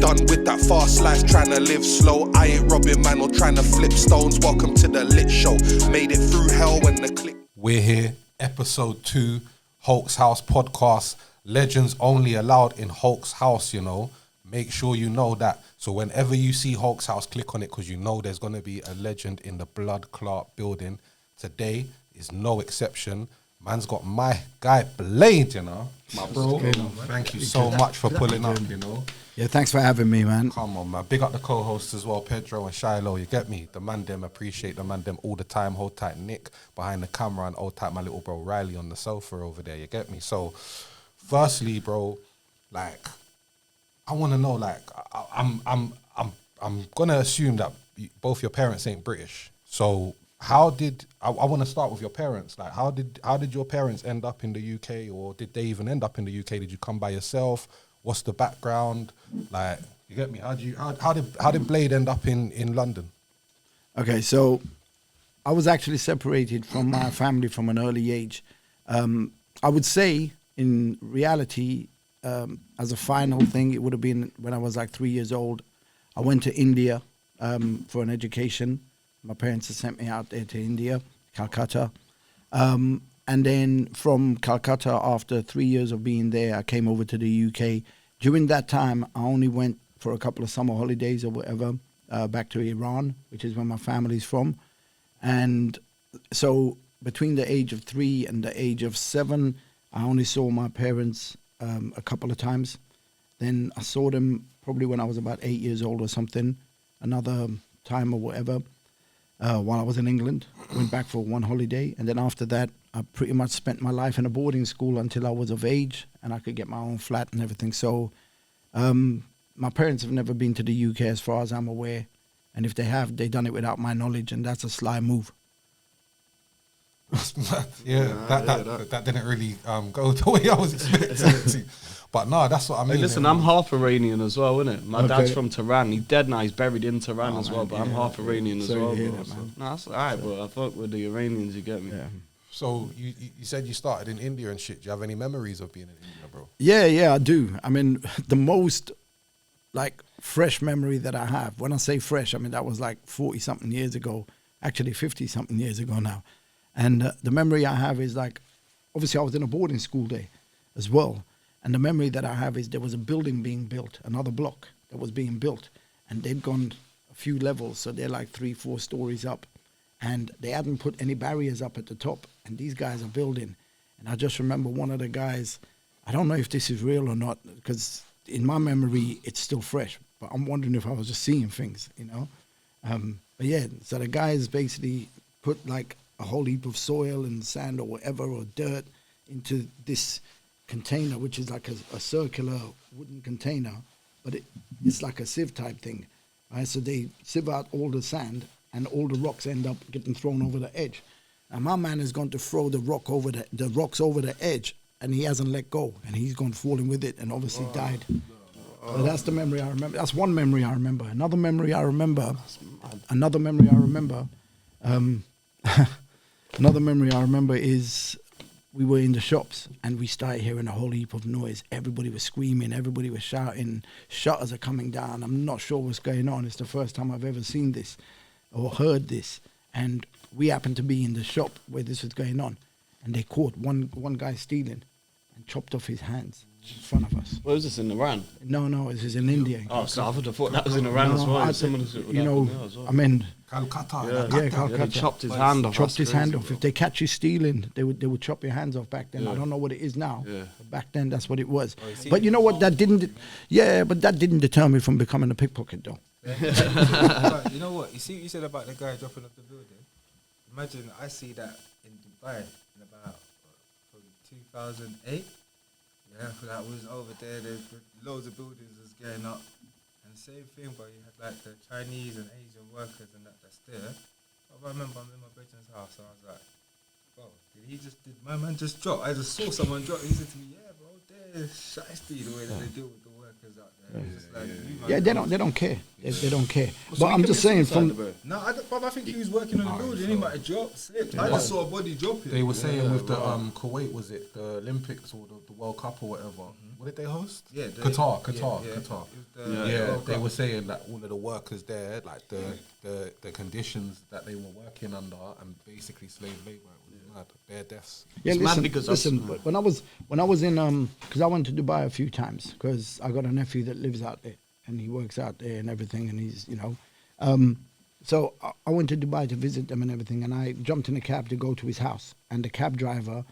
done with that fast life, trying to live slow. I ain't robbing man or trying to flip stones. Welcome to the lit show. Made it through hell when the click. We're here, episode 2, Hulk's House podcast. Legends only allowed in Hulk's House, you know. Make sure you know that. So whenever you see Hulk's House, click on it because you know there's going to be a legend in the Blood Clot building. Today is no exception. Man's got my guy Blade, you know. My bro. Thank you so much for pulling up, you know. Yeah, thanks for having me, man. Come on, man. Big up the co-hosts as well, Pedro and Shiloh. You get me? The man them, appreciate the man them all the time. Hold tight Nick behind the camera and hold tight my little bro Riley on the sofa over there. You get me? So, firstly, bro, like, I want to know, like, I'm gonna assume that both your parents ain't British. So, how did I want to start with your parents? Like, how did your parents end up in the UK, or did they even end up in the UK? Did you come by yourself? What's the background? Like, you get me? How did Blade end up in London? Okay, so I was actually separated from my family from an early age. I would say, in reality, as a final thing, it would have been when I was like 3 years old. I went to India for an education. My parents had sent me out there to India, Calcutta. And then from Calcutta, after 3 years of being there, I came over to the UK. During that time, I only went for a couple of summer holidays or whatever, back to Iran, which is where my family's from. And so between the age of 3 and the age of 7, I only saw my parents a couple of times. Then I saw them probably when I was about 8 years old or something, another time or whatever, while I was in England. Went back for one holiday. And then after that, I pretty much spent my life in a boarding school until I was of age and I could get my own flat and everything. So my parents have never been to the UK as far as I'm aware. And if they have, they've done it without my knowledge, and that's a sly move. That didn't really go the way I was expecting. But no, that's what I mean. Hey, listen, I'm half Iranian as well, isn't it? My dad's from Tehran. He's dead now. He's buried in Tehran as well. But I'm half Iranian as well. Bro. No, that's all right, bro. I fuck with the Iranians. You get me? Yeah. So you said you started in India and shit. Do you have any memories of being in India, bro? Yeah, I do. I mean, the most like fresh memory that I have, when I say fresh, I mean that was like 40-something years ago, actually 50-something years ago now. And the memory I have is like, obviously I was in a boarding school there as well. And the memory that I have is there was a building being built, another block that was being built. And they'd gone a few levels, so they're like 3-4 stories up. And they hadn't put any barriers up at the top. And these guys are building. And I just remember one of the guys, I don't know if this is real or not, because in my memory, it's still fresh. But I'm wondering if I was just seeing things, you know. But yeah, so the guys basically put like a whole heap of soil and sand or whatever, or dirt, into this container, which is like a circular wooden container, but it's like a sieve type thing, right? So they sieve out all the sand, and all the rocks end up getting thrown over the edge. And my man is going to throw the rocks over the edge, and he hasn't let go, and he's gone falling with it, and obviously died. So that's the memory I remember. That's one memory I remember. Another memory I remember. Another memory I remember is we were in the shops and we started hearing a whole heap of noise. Everybody was screaming. Everybody was shouting. Shutters are coming down. I'm not sure what's going on. It's the first time I've ever seen this or heard this. And we happened to be in the shop where this was going on. And they caught one guy stealing and chopped off his hands in front of us. Where was this, in Iran? No, this is in India. Oh, so I would have thought that was in Iran as well. I mean, Calcutta. Yeah, Calcutta. They chopped his hand off. Chopped his hand off. If they catch you stealing, they would chop your hands off back then. Yeah. I don't know what it is now. Yeah. But back then, that's what it was. But you know what? That didn't deter me from becoming a pickpocket, though. But you know what? You see what you said about the guy dropping off the building? Imagine I see that in Dubai in about probably 2008. Yeah, that was over there. There's loads of buildings was going up. And the same thing, but you had like the Chinese and Asian workers and that's there. But I remember I'm in my brethren's house and I was like, bro, did my man just drop? I just saw someone drop. He said to me, yeah, bro, they're shiesty the way that they deal with the workers out there. It's just like, They don't care. They don't care. But I'm just saying from... No, I think he was working on the building. He might have dropped, slipped. I just saw a body dropping. They were saying with the Kuwait, was it the Olympics or the World Cup or whatever? what did they host? Yeah, Qatar. Yeah, They were saying that all of the workers there, like the conditions that they were working under, and basically slave labor, it was mad. Their deaths. Yeah, It's mad because but when I was in because I went to Dubai a few times because I got a nephew that lives out there and he works out there and everything, and he's so I went to Dubai to visit them and everything, and I jumped in a cab to go to his house, and the cab driver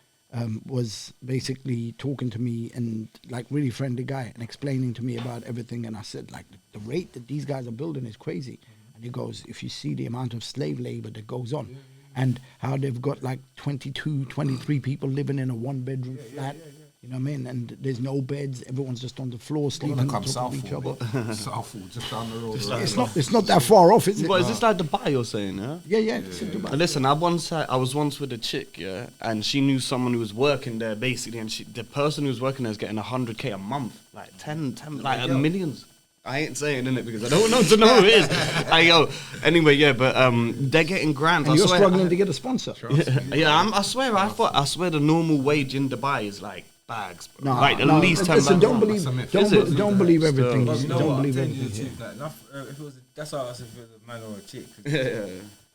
was basically talking to me and like really friendly guy and explaining to me about everything, and I said like the rate that these guys are building is crazy, and he goes, if you see the amount of slave labor that goes on and how they've got like 22, 23 people living in a one bedroom flat. You know what I mean? And there's no beds. Everyone's just on the floor sleeping on top of each other. Southall, just down the road. It's not that far off, is it? But is this like Dubai you're saying, yeah? Yeah, it's in Dubai. Listen, I was once with a chick, yeah, and she knew someone who was working there basically, and the person who was working there is getting 100K a month, like 10 like millions. I ain't saying in it because I don't know to know who it is. Anyway, yeah, but they're getting grand. And you're struggling to get a sponsor. I swear the normal wage in Dubai is like bags, bro. No, like at least 10 listen, bags. don't believe everything. You know Don't what? believe I'm telling you everything. the truth. Like, if it was, that's why I asked if it was a man or a chick.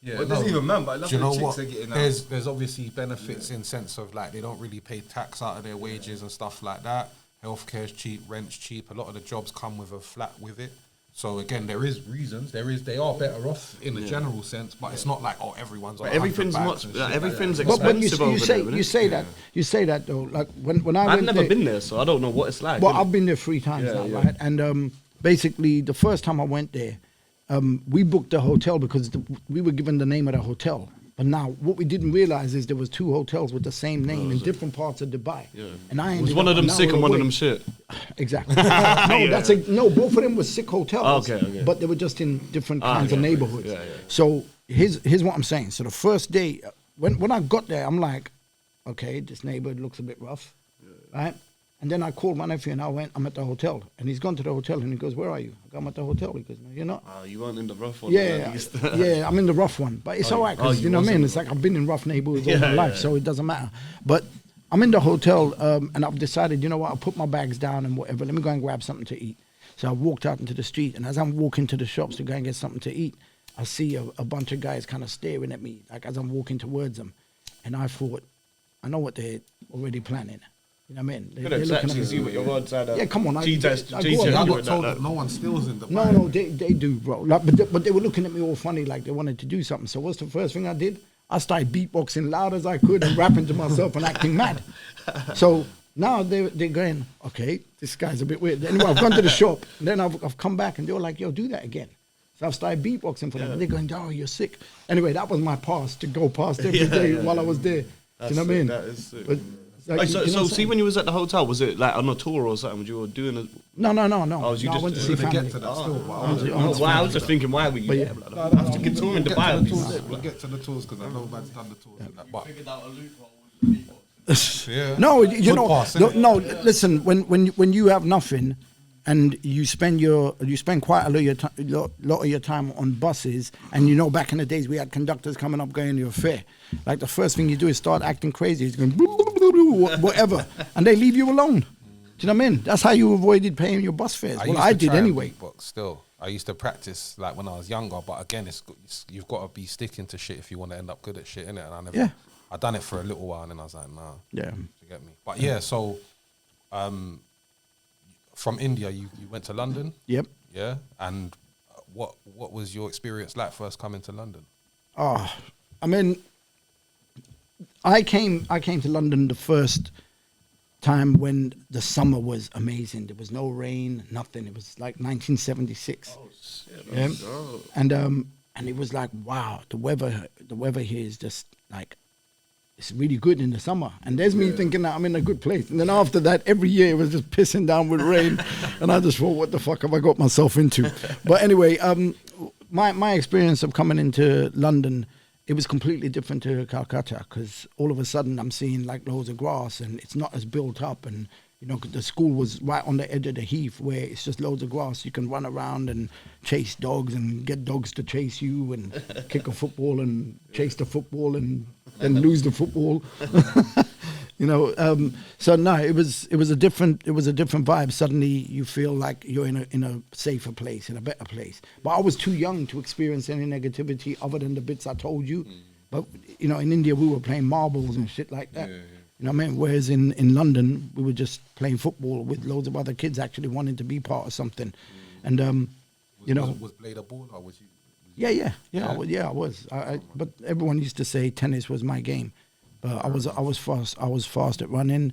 Yeah, Well, it doesn't even matter. But enough do you of know the what? chicks are getting out. There's obviously benefits in sense of like they don't really pay tax out of their wages and stuff like that. Healthcare's cheap, rent's cheap. A lot of the jobs come with a flat with it. So again, there is reasons. They are better off in a general sense, but it's not like everyone's. But everything's But expensive over there. you say that though. Like when I I've went never there, been there, so I don't know what it's like. well, innit? I've been there 3 times Yeah, now, yeah. right? And basically, the first time I went there, we booked a hotel because we were given the name of the hotel. But now, what we didn't realize is there was 2 hotels with the same name in different parts of Dubai. Yeah. And I Was ended one up of them an sick hour and one of away. them shit? Exactly. No, both of them were sick hotels. Okay. But they were just in different kinds of okay. neighborhoods. Yeah. So here's what I'm saying. So the first day, when I got there, I'm like, okay, this neighborhood looks a bit rough, right? And then I called my nephew and I'm at the hotel. And he's gone to the hotel and he goes, where are you? I go, I'm at the hotel. He goes, no, you're not. You weren't in the rough one. Yeah, at least. yeah, I'm in the rough one, but it's all right because you know what I mean. It's like I've been in rough neighborhoods all my life, so it doesn't matter. But I'm in the hotel, and I've decided, you know what? I'll put my bags down and whatever. Let me go and grab something to eat. So I walked out into the street, and as I'm walking to the shops to go and get something to eat, I see a bunch of guys kind of staring at me, like as I'm walking towards them, and I thought, I know what they're already planning. You know what I mean? Could exactly see what your words are. Yeah, come on. G-test. I go on, I I got told that no one steals in the. No, they do, bro. Like, but they were looking at me all funny, like they wanted to do something. So what's the first thing I did? I started beatboxing loud as I could and rapping to myself and acting mad. So now they're going, okay, this guy's a bit weird. Anyway, I've gone to the shop, and then I've come back, and they were like, yo, do that again. So I've started beatboxing for them, and they're going, oh, you're sick. Anyway, that was my pass to go past every day while I was there. Do you know what I mean? That is sick. But, like, so see, when you was at the hotel, was it like on a tour or something? You were doing a... No. was you I just went to see to family. get to that still. I was just thinking, why were you there? Like, after getting tour in Dubai, We'll get to the tours because I know man's done the tours and that. But No, you Good know, pass, no, innit? no. Listen, when you have nothing, and you spend quite a lot of your time on buses, and you know back in the days we had conductors coming up going to your fare. Like the first thing you do is start acting crazy. He's going whatever, and they leave you alone. Do you know what I mean? That's how you avoided paying your bus fares. I did anyway. But still, I used to practice like when I was younger. But again, you've got to be sticking to shit if you want to end up good at shit, innit? And I never. Yeah. I done it for a little while, and then I was like, nah. Yeah. You get me? But yeah, so from India, you went to London. Yep. Yeah, and what was your experience like first coming to London? Oh, I mean, I came to London the first time when the summer was amazing. There was no rain, nothing. It was like 1976. Oh, shit. Yeah. And it was like, wow, the weather here is just like, it's really good in the summer. And there's me thinking that I'm in a good place. And then after that, every year it was just pissing down with rain. And I just thought, what the fuck have I got myself into? But anyway, my experience of coming into London, it was completely different to Calcutta, because all of a sudden I'm seeing like loads of grass and it's not as built up. And, you know, the school was right on the edge of the heath where it's just loads of grass. You can run around and chase dogs and get dogs to chase you and kick a football and chase the football and then lose the football. You know, so no, it was a different vibe. Suddenly, you feel like you're in a safer place, in a better place. But I was too young to experience any negativity other than the bits I told you. But you know, in India, we were playing marbles and shit like that. You know what I mean? Whereas in London, we were just playing football with loads of other kids actually wanting to be part of something. And you know, was Blade a ball or was you? Yeah. I was. But everyone used to say tennis was my game. But I was fast at running.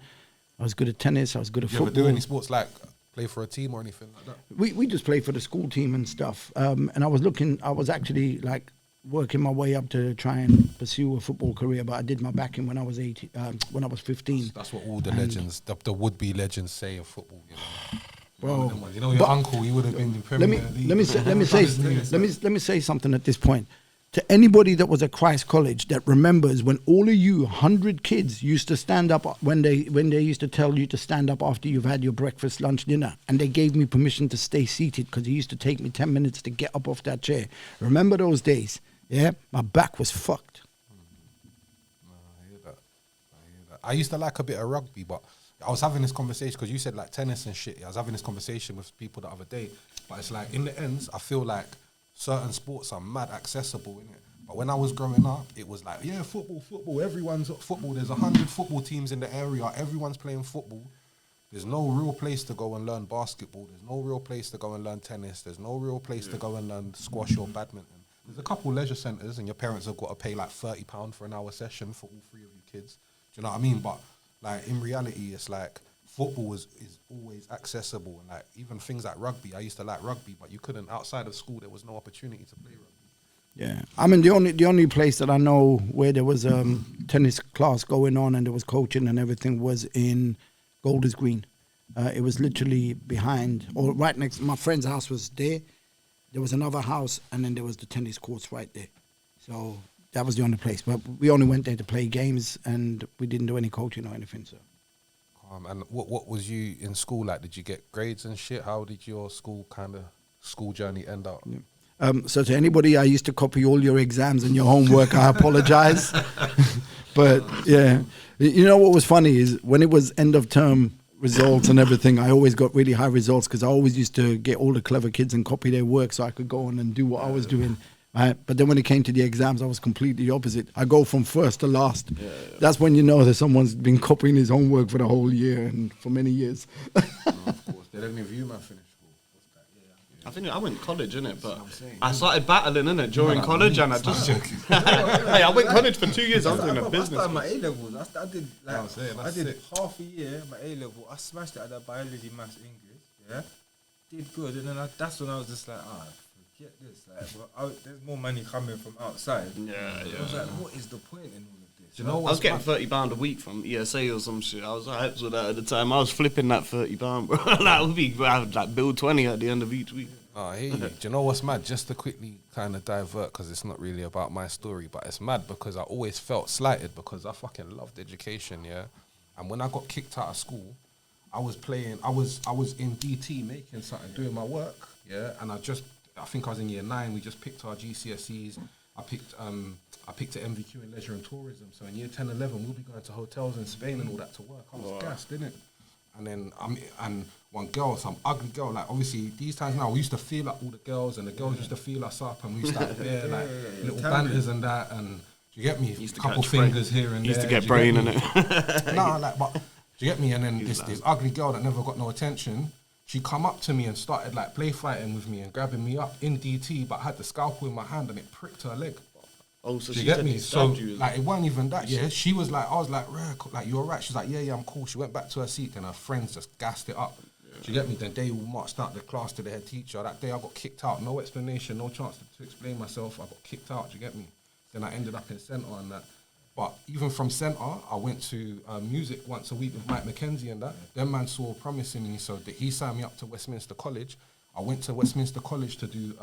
I was good at tennis. I was good at You football. ever do any sports like play for a team or anything like that? We just played for the school team and stuff. And I was actually like working my way up to try and pursue a football career. But I did my backing when I was 18, when I was 15. That's what all the legends, the would-be legends, say of football. You know? Bro, You know, your uncle, he would have been in Premier League. Let me say something at this point. To anybody that was at Christ College that remembers when all of you 100 kids used to stand up when they used to tell you to stand up after you've had your breakfast, lunch, dinner, and they gave me permission to stay seated because it used to take me 10 minutes to get up off that chair. Remember those days? Yeah, my back was fucked. I hear that. I used to like a bit of rugby, but I was having this conversation because you said like tennis and shit. I was having this conversation with people the other day, but it's like in the ends, I feel like certain sports are mad accessible, innit? But when I was growing up, it was like, yeah, football. Everyone's at football. There's 100 football teams in the area. Everyone's playing football. There's no real place to go and learn basketball. There's no real place to go and learn tennis. There's no real place to go and learn squash or badminton. There's a couple leisure centres, and your parents have got to pay like £30 for an hour session for all three of you kids. Do you know what I mean? But like in reality, it's like football is always accessible, and like even things like rugby. I used to like rugby, but you couldn't outside of school. There was no opportunity to play rugby. Yeah, I mean the only place that I know where there was tennis class going on and there was coaching and everything was in Golders Green. It was literally behind or right next. My friend's house was there. There was another house, and then there was the tennis courts right there. So that was the only place. But we only went there to play games, and we didn't do any coaching or anything. So. And what was you in school like? Did you get grades and shit? How did your school journey end up? Yeah. So to anybody, I used to copy all your exams and your homework. I apologize. But yeah, you know what was funny is when it was end of term results and everything, I always got really high results because I always used to get all the clever kids and copy their work so I could go on and do what I was doing. Right? But then when it came to the exams, I was completely opposite. I go from first to last. Yeah. That's when you know that someone's been copying his homework for the whole year and for many years. No, of course. Did any of you, man, finish school? I think I went college, innit? But I started battling, innit, during college, and I just... Hey, I went college for 2 years. I was doing a business. I started my A-levels. I did half a year, my A-level. I smashed it at the biology, maths, English, yeah? Did good, and then that's when I was just like, forget this. Like, there's more money coming from outside. Yeah. I was like, what is the point in all of this? Do you know I was getting £30 a week from ESA or some shit. I was hyped with that at the time. I was flipping that £30, bro. I would like build 20 at the end of each week. Oh, I hear you. Do you know what's mad? Just to quickly kind of divert, because it's not really about my story, but it's mad because I always felt slighted because I fucking loved education, yeah? And when I got kicked out of school, I was in DT making something, doing my work, yeah? And I think I was in year 9, we just picked our GCSEs. I picked an MVQ in leisure and tourism. So in year 10, 11, we'll be going to hotels in Spain and all that to work. I was gassed, didn't it? And then one girl, some ugly girl, like obviously these times now we used to feel like all the girls and the girls used to feel us up and we used to have little banters and that and you get me? A couple fingers here and there. Used to get brain in it. No, like, but do you get me? And then this ugly girl that never got no attention, she come up to me and started like play fighting with me and grabbing me up in DT, but I had the scalpel in my hand and it pricked her leg. Oh, so do you she get said me? he So stabbed you. like it wasn't even that. Yeah, she was like, I was like, like you're right. She's like, yeah, I'm cool. She went back to her seat and her friends just gassed it up. Yeah. Do you get me? Then they all marched out the class to the head teacher. That day I got kicked out. No explanation, no chance to explain myself. I got kicked out. Do you get me? Then I ended up in centre and that. But even from centre, I went to music once a week with Mike McKenzie and that. Them man saw promise in me, so he signed me up to Westminster College. I went to Westminster College to do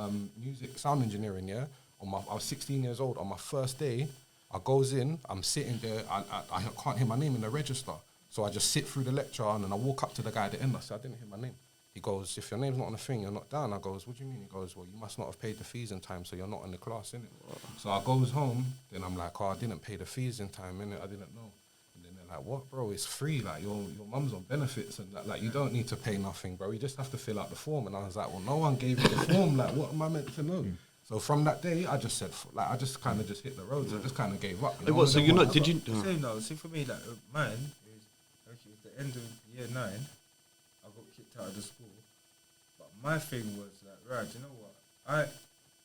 music, sound engineering, yeah? I was 16 years old. On my first day, I goes in, I'm sitting there, I can't hear my name in the register. So I just sit through the lecture and then I walk up to the guy at the end, I said, I didn't hear my name. He goes, if your name's not on the thing, you're not down. I goes, what do you mean? He goes, well, you must not have paid the fees in time, so you're not in the class, innit? So I goes home, then I'm like, I didn't pay the fees in time, innit? I didn't know. And then they're Like, what, bro? It's free. Like, your mum's on benefits and that. Like, you don't need to pay nothing, bro. You just have to fill out the form. And I was like, well, no one gave me the form. Like, what am I meant to know? So from that day, I just said, like, I just kind of just hit the roads. I just kind of gave up. What, so you're not, did you? Same now. See, for me, like, mine is, okay, at the end of year 9, I got kicked out of the school. But my thing was, like, right, you know what?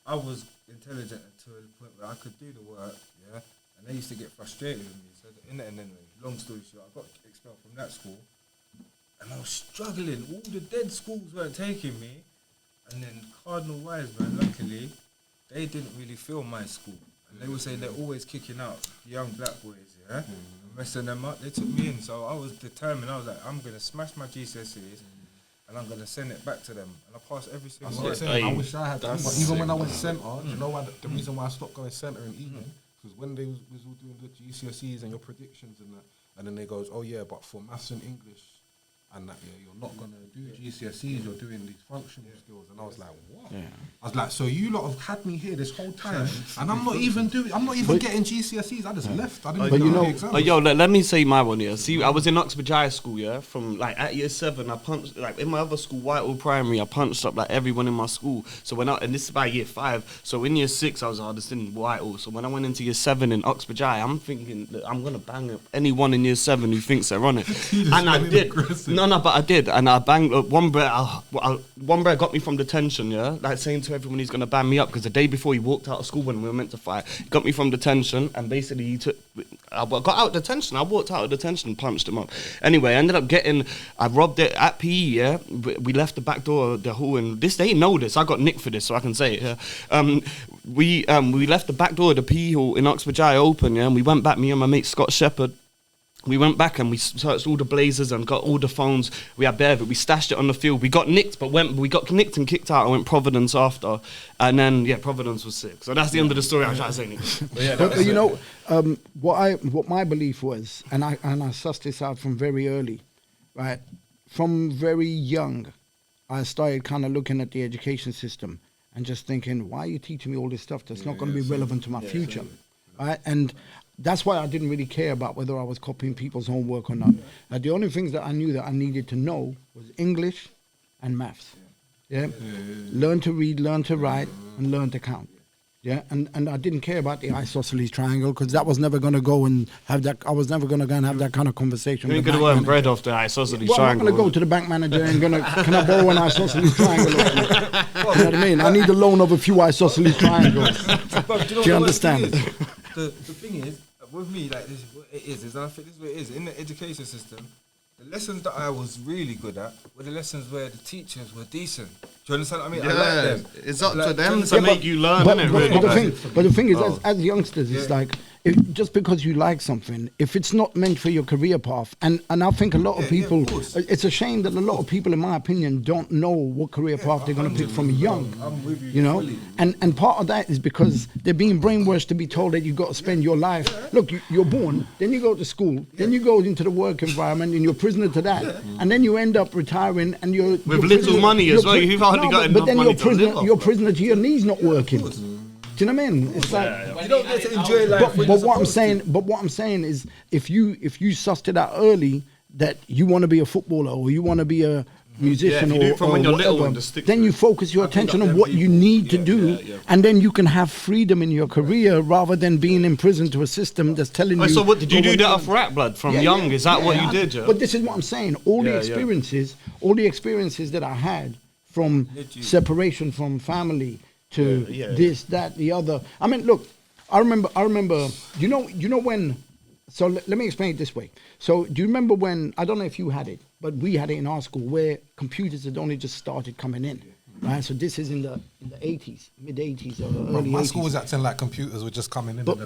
I was intelligent to the point where I could do the work, yeah? And they used to get frustrated with me. So in the end, anyway, long story short, I got expelled from that school. And I was struggling. All the dead schools weren't taking me. And then Cardinal Wiseman, luckily, they didn't really feel my school. And they were saying they're always kicking out young black boys, yeah? And messing them up. They took me in. So I was determined. I was like, I'm going to smash my GCSEs. And I'm going to send it back to them. And I passed every single one. I wish I had that. But even when I went centre, you know why the reason why I stopped going centre in evening? Because when they was all doing the GCSEs and your predictions and that, and then they goes, oh yeah, but for maths and English and that, yeah, you're not going to do GCSEs, you're doing these functional skills. And I was like, what? Yeah. I was like, so you lot have had me here this whole time, and I'm not even getting GCSEs. I just left. I didn't even do the exams. Yo, let me say my one, yeah. See, I was in Oxford High School, yeah. From like at year 7, I punched, like in my other school, Whitehall Primary, I punched up like everyone in my school. So and this is by year 5. So in year 6, I was just in Whitehall. So when I went into year 7 in Oxford High, I'm thinking that I'm gonna bang up anyone in year 7 who thinks they're on it. And I did. No, but I did. And I banged up one bro got me from detention, yeah. Like saying to everyone he's gonna ban me up because the day before he walked out of school when we were meant to fight, he got me from detention and basically I got out of detention. I walked out of detention and punched him up. Anyway, I ended up I robbed it at PE, yeah. We left the back door of the hall, and they know this. I got nicked for this, so I can say it, yeah. We left the back door of the PE hall in Oxford High open, yeah, and we went back, me and my mate Scott Shepherd. We went back and we searched all the blazers and got all the phones. We had bare of it. We stashed it on the field. We got nicked, but we got nicked and kicked out. I went Providence after, and then Providence was sick. So that's the end of the story. I was trying to say anything. But you know, what my belief was, and I sussed this out from very early, right? From very young, I started kind of looking at the education system and just thinking, why are you teaching me all this stuff that's not going to be relevant to my future, right? And that's why I didn't really care about whether I was copying people's homework or not. The only things that I knew that I needed to know was English and maths. Yeah? Learn to read, learn to write, and learn to count. Yeah, and I didn't care about the isosceles triangle because that was never going to go and have that. I was never going to go and have that kind of conversation. You ain't going to earn bread off the isosceles triangle. I'm not going to go to the bank manager and can I borrow an isosceles triangle? You know what I mean? I need a loan of a few isosceles triangles. Do you understand? The thing is, with me, like this, what it is I think this is what it is in the education system. The lessons that I was really good at were the lessons where the teachers were decent. Do you understand what I mean? Yeah, I like them. It's up to them to make you learn, innit, really? But the thing is, as youngsters, it's like, just because you like something, if it's not meant for your career path, and I think a lot of people, it's a shame that a lot of people, in my opinion, don't know what career path they're going to pick from young. I'm with you know, fully. and part of that is because they're being brainwashed to be told that you've got to spend your life. Look, you're born, then you go to school, then you go into the work environment, and you're prisoner to that, and then you end up retiring, and you're with little money as well. You've hardly got enough money to live off. You're prisoner to your knees not working. Do you know what I mean? It's like you don't get to enjoy life. But what I'm saying is, if you sussed it out early that you want to be a footballer or you want to be a musician or whatever, then you focus your attention on what you need to do, and then you can have freedom in your career rather than being imprisoned to a system that's telling you. So what did you do that off rap blood from young? Is that what you did? Yeah? But this is what I'm saying. All the experiences that I had from separation from family to this, that, the other. I mean, look, I remember, you know when, so let me explain it this way. So do you remember when, I don't know if you had it, but we had it in our school where computers had only just started coming in, right? So this is in the 80s, mid 80s or early 80s. My school was acting like computers were just coming in. But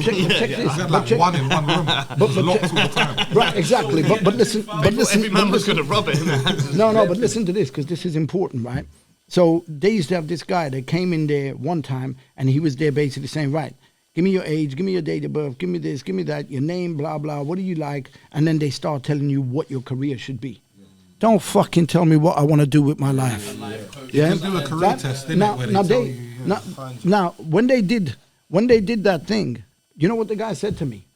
check this. We had like one in one room, locked all the time. Right, exactly. But listen. Every man was going to rub it. No, but listen to this because this is important, right? So they used to have this guy that came in there one time, and he was there basically saying, right, give me your age, give me your date of birth, give me this, give me that, your name, blah, blah, what do you like? And then they start telling you what your career should be. Don't fucking tell me what I want to do with my life. Yeah? You do a career test, now, when they did that thing, you know what the guy said to me?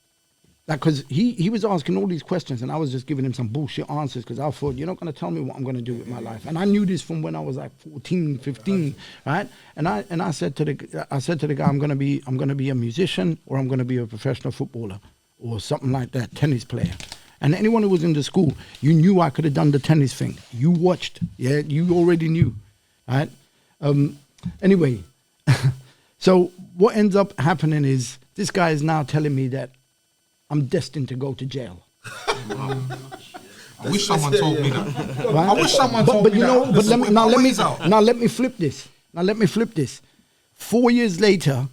Like, because he was asking all these questions and I was just giving him some bullshit answers because I thought, you're not going to tell me what I'm going to do with my life. And I knew this from when I was like 14, 15, right? And I said to the guy, I'm going to be a musician, or I'm going to be a professional footballer or something like that, tennis player. And anyone who was in the school, you knew I could have done the tennis thing. You watched, yeah, you already knew, right? Anyway, so what ends up happening is this guy is now telling me that I'm destined to go to jail. I wish someone told me that. Right? I wish someone told me that. Let me flip this. Now let me flip this. 4 years later,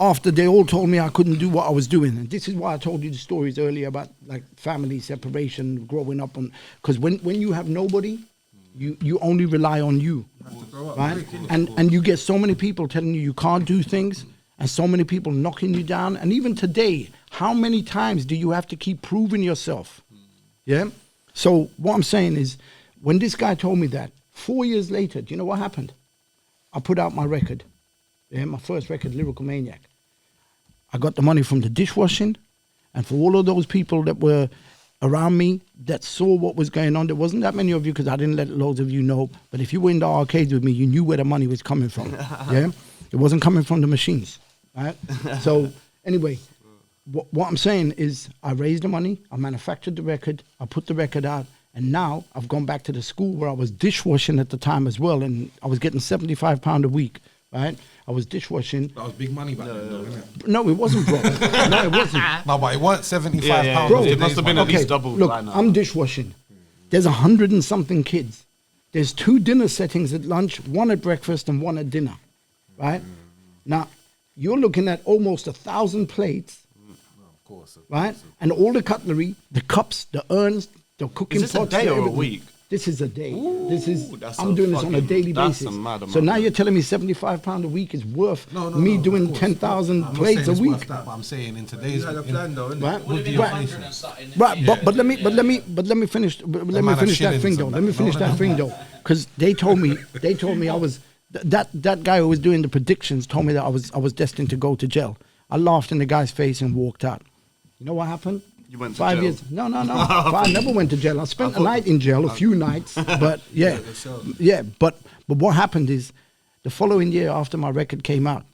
after they all told me I couldn't do what I was doing, and this is why I told you the stories earlier about like family separation, growing up on, because when you have nobody, you only rely on you, right? And you get so many people telling you can't do things, and so many people knocking you down. And even today, how many times do you have to keep proving yourself? Yeah. So what I'm saying is, when this guy told me that 4 years later, do you know what happened? I put out my record, yeah, my first record, Lyrical Maniac. I got the money from the dishwashing, and for all of those people that were around me that saw what was going on. There wasn't that many of you because I didn't let loads of you know. But if you were in the arcades with me, you knew where the money was coming from. Yeah, it wasn't coming from the machines. Right. So anyway, what I'm saying is, I raised the money, I manufactured the record, I put the record out, and now I've gone back to the school where I was dishwashing at the time as well, and I was getting £75 a week. Right. I was dishwashing. That was big money back then, though, wasn't it? No, it wasn't, bro. No, it wasn't. No, but it weren't £75. Bro, it must have been at least double. Look, by now. I'm dishwashing. There's 100 and something kids. There's 2 dinner settings at lunch, 1 at breakfast and 1 at dinner. Right? Now, you're looking at almost 1,000 plates. Of course. Right? And all the cutlery, the cups, the urns, the cooking Is pots. this a day or a everything. week? This is a day. That's I'm doing this on a daily that's basis. a mad So amount, now man. you're telling me £75 a week is worth No, me of doing course. 10,000 I'm not plates saying a it's week. worth that, but I'm saying in today's You had a plan though, innit? Right, with the right, inflation. right. But let me finish that thing though. Let me finish that thing though, because they told me I was that guy who was doing the predictions told me that I was destined to go to jail. I laughed in the guy's face and walked out. You know what happened? You went to 5 jail? years. No. I never went to jail. I spent a night in jail, a few nights, but yeah. But what happened is, the following year after my record came out,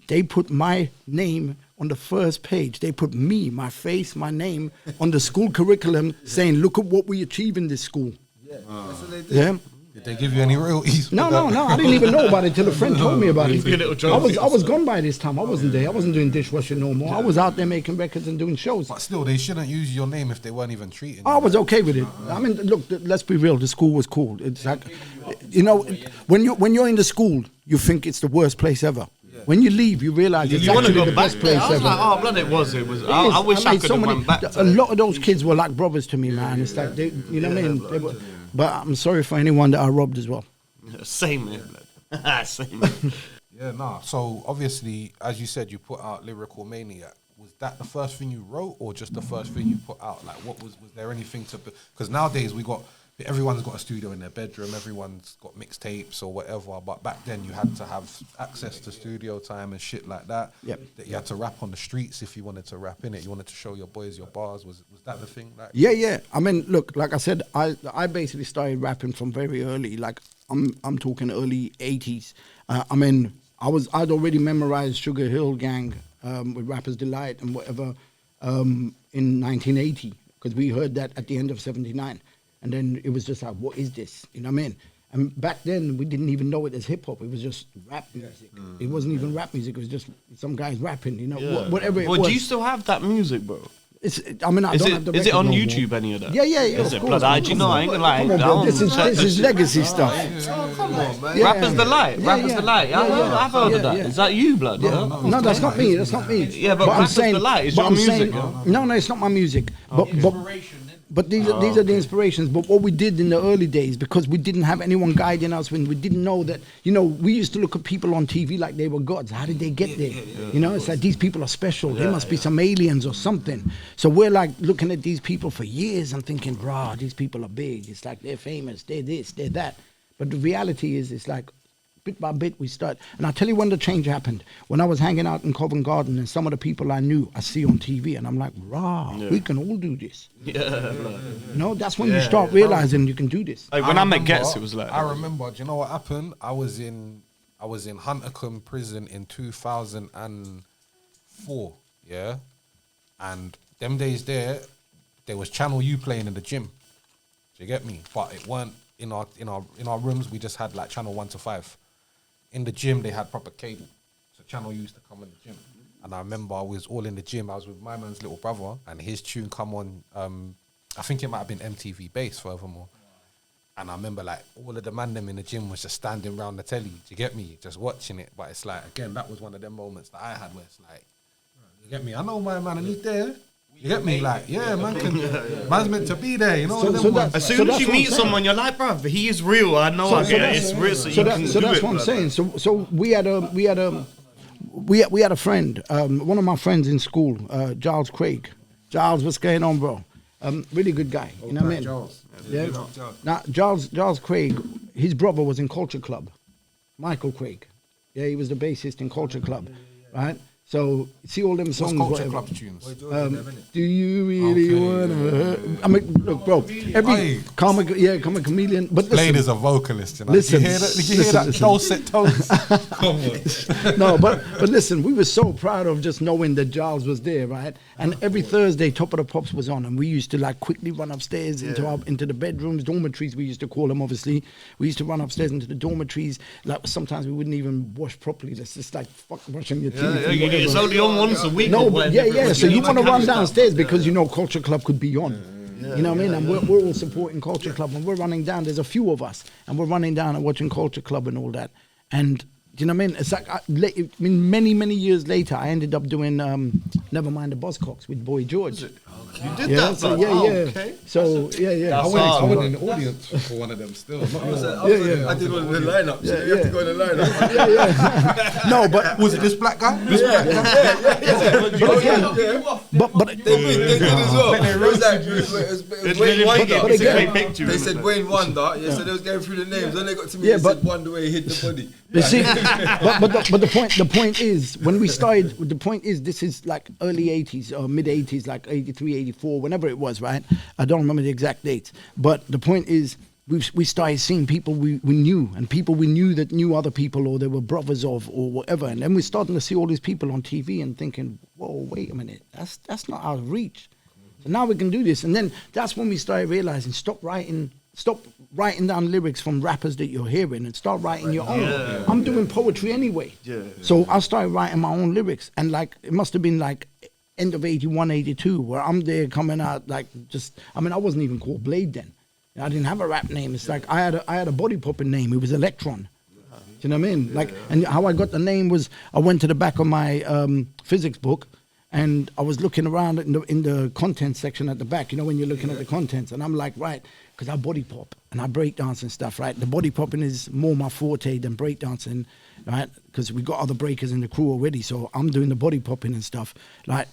they put my name on the first page. They put me, my face, my name on the school curriculum, saying, "Look at what we achieve in this school." Yeah, that's what they did. Yeah. Did they give you any royalties? No. I didn't even know about it till a friend told me about it. Your little trophy I was gone by this time. I wasn't there. I wasn't doing dishwashing no more. I was out there making records and doing shows. But still, they shouldn't use your name if they weren't even treating you. I was okay with it. I mean, look, let's be real. The school was cool. It's like, you know, when you're in the school, you think it's the worst place ever. When you leave, you realize it's You want to actually go the back best there? place I was ever. like, oh, blood, it was. It I is. wish I mean, could have went back to a lot of those kids were like brothers to me, man. It's like, they, you know what I mean? They were, but I'm sorry for anyone that I robbed as well. Same here, blood. Same here. Yeah, nah. So obviously, as you said, you put out Lyrical Maniac. Was that the first thing you wrote, or just the first thing you put out? Like, what was there anything to? Because nowadays everyone's got a studio in their bedroom, everyone's got mixtapes or whatever. But back then, you had to have access to studio time and shit like that. Yep. That you had to rap on the streets if you wanted to rap in it. You wanted to show your boys your bars. Was that the thing? Like, Yeah. I mean, look, like I said, I basically started rapping from very early. Like I'm talking early 80s. I mean, I'd already memorized Sugar Hill Gang with Rapper's Delight and whatever in 1980, because we heard that at the end of 79. And then it was just like, what is this? You know what I mean? And back then, we didn't even know it as hip hop. It was just rap music. It wasn't even rap music. It was just some guys rapping, you know, whatever it Well, was. do you still have that music, bro? I mean, I Is don't it have the is it record on no more. YouTube? Any of that? Yeah, Is of it course. blood? Do you know? I ain't gonna lie. Come on, I bro. don't This check is legacy stuff. Come on, man. Yeah. Rappers Delight. Rappers Delight. I've heard of that. yeah. Is that you, blood? No, that's not me. That's not me. Yeah, but Rappers Delight is but your I'm music, saying- yeah? No, it's not my music. But these are the inspirations. But what we did in the early days, because we didn't have anyone guiding us, when we didn't know that, you know, we used to look at people on TV like they were gods. How did they get there? You know, it's like, these people are special. They must be some aliens or something. So we're like looking at these people for years and thinking, rah, these people are big. It's like they're famous. They're this, they're that. But the reality is, it's like bit by bit, we start. And I'll tell you when the change happened. When I was hanging out in Covent Garden and some of the people I knew, I see on TV, and I'm like, rah, we can all do this. Yeah. You know, that's when you start realizing you can do this. Like when I met Getz, it was like. I remember. Do you know what happened? I was in Huntercombe prison in 2004. Yeah, and them days there was Channel U playing in the gym. Do you get me? But it weren't in our rooms. We just had like Channel 1 to 5. In the gym, they had proper cable, so Channel U used to come in the gym. And I remember I was all in the gym. I was with my man's little brother, and his tune come on. I think it might have been MTV Bass, furthermore. And I remember like all of the man them in the gym was just standing around the telly. Do you get me? Just watching it. But it's like, again, that was one of them moments that I had where it's like, you get me? I know my man, and he's there. You get me? Like, yeah, man's meant to be there. You know. As soon as you meet someone, you're like, bruv, he is real. I know. I get it. It's real. So that's what I'm saying. So we had a friend, one of my friends in school, Giles Craig. Giles, what's going on, bro? Really good guy. You know what I mean? Giles. Yeah. Now, Giles Craig, his brother was in Culture Club. Michael Craig. Yeah, he was the bassist in Culture Club, right? So, see all them songs. What's Culture Club tunes? Do you really wanna? I mean, look, bro. Every comic chameleon. But Blade is a vocalist. You know? Listen, Did you hear that dulcet tones? Come on. No, but listen, we were so proud of just knowing that Giles was there, right? And every Thursday, Top of the Pops was on, and we used to like quickly run upstairs into the bedrooms, dormitories. We used to call them. Obviously, we used to run upstairs into the dormitories. Like sometimes we wouldn't even wash properly. It's just like fuck brushing your teeth. It's only on once a week. No, but yeah. So you want to run downstairs because you know Culture Club could be on. You know what I mean? And we're all supporting Culture Club, and we're running down. There's a few of us, and we're running down and watching Culture Club and all that. And do you know what I mean? It's like many years later, I ended up doing Never Mind the Buzzcocks with Boy George. You did that? So, okay. So yeah. I went in the audience for one of them still. I did one of the lineups. You have to go in the lineup. No, but was it this black guy? But They did as well. It was Wayne Wonder. They said Wayne Wonder. Yeah, so they was going through the names. Then they got to me and said Wonder where he hid the body. You see, but the point is, when we started, the point is, this is like early 80s or mid 80s, like 83, 84, whenever it was, right? I don't remember the exact dates. But the point is, we started seeing people we knew, and people we knew that knew other people, or they were brothers of, or whatever. And then we're starting to see all these people on TV and thinking, whoa, wait a minute, that's not out of reach. So now we can do this. And then that's when we started realizing, stop writing down lyrics from rappers that you're hearing and start writing your own. I'm doing poetry anyway. So I started writing my own lyrics, and like it must have been like end of 81, 82, where I'm there coming out like I wasn't even called Blade then. I didn't have a rap name. It's like I had a body popping name. It was Electron. Do you know what I mean? Like, and how I got the name was I went to the back of my physics book, and I was looking around in the content section at the back. You know, when you're looking at the contents, and I'm like, right, because I body pop and I break dance and stuff, right? The body popping is more my forte than break dancing, right? Because we got other breakers in the crew already, so I'm doing the body popping and stuff, right?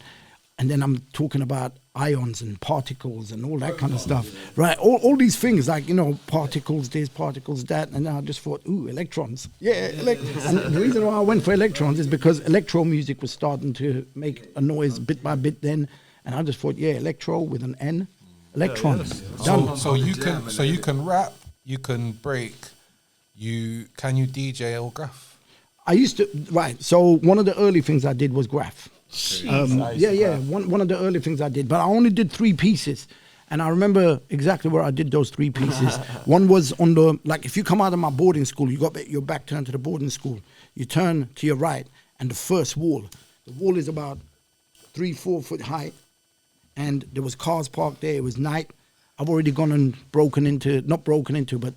And then I'm talking about ions and particles and all that kind of stuff, right? All these things, like, you know, particles this, particles that, and then I just thought, ooh, electrons. Yeah, and the reason why I went for electrons is because electro music was starting to make a noise bit by bit then, and I just thought, yeah, electro with an N, electrons. Done. So you can rap, you can break, can you DJ or graph? I used to, right, so one of the early things I did was graph. One of the early things I did, but I only did 3 pieces, and I remember exactly where I did those 3 pieces. One was on the, like, if you come out of my boarding school, you got your back turned to the boarding school, you turn to your right, and the first wall, the wall is about 3-4 foot high, and there was cars parked there. It was night. I've already gone and not broken into, but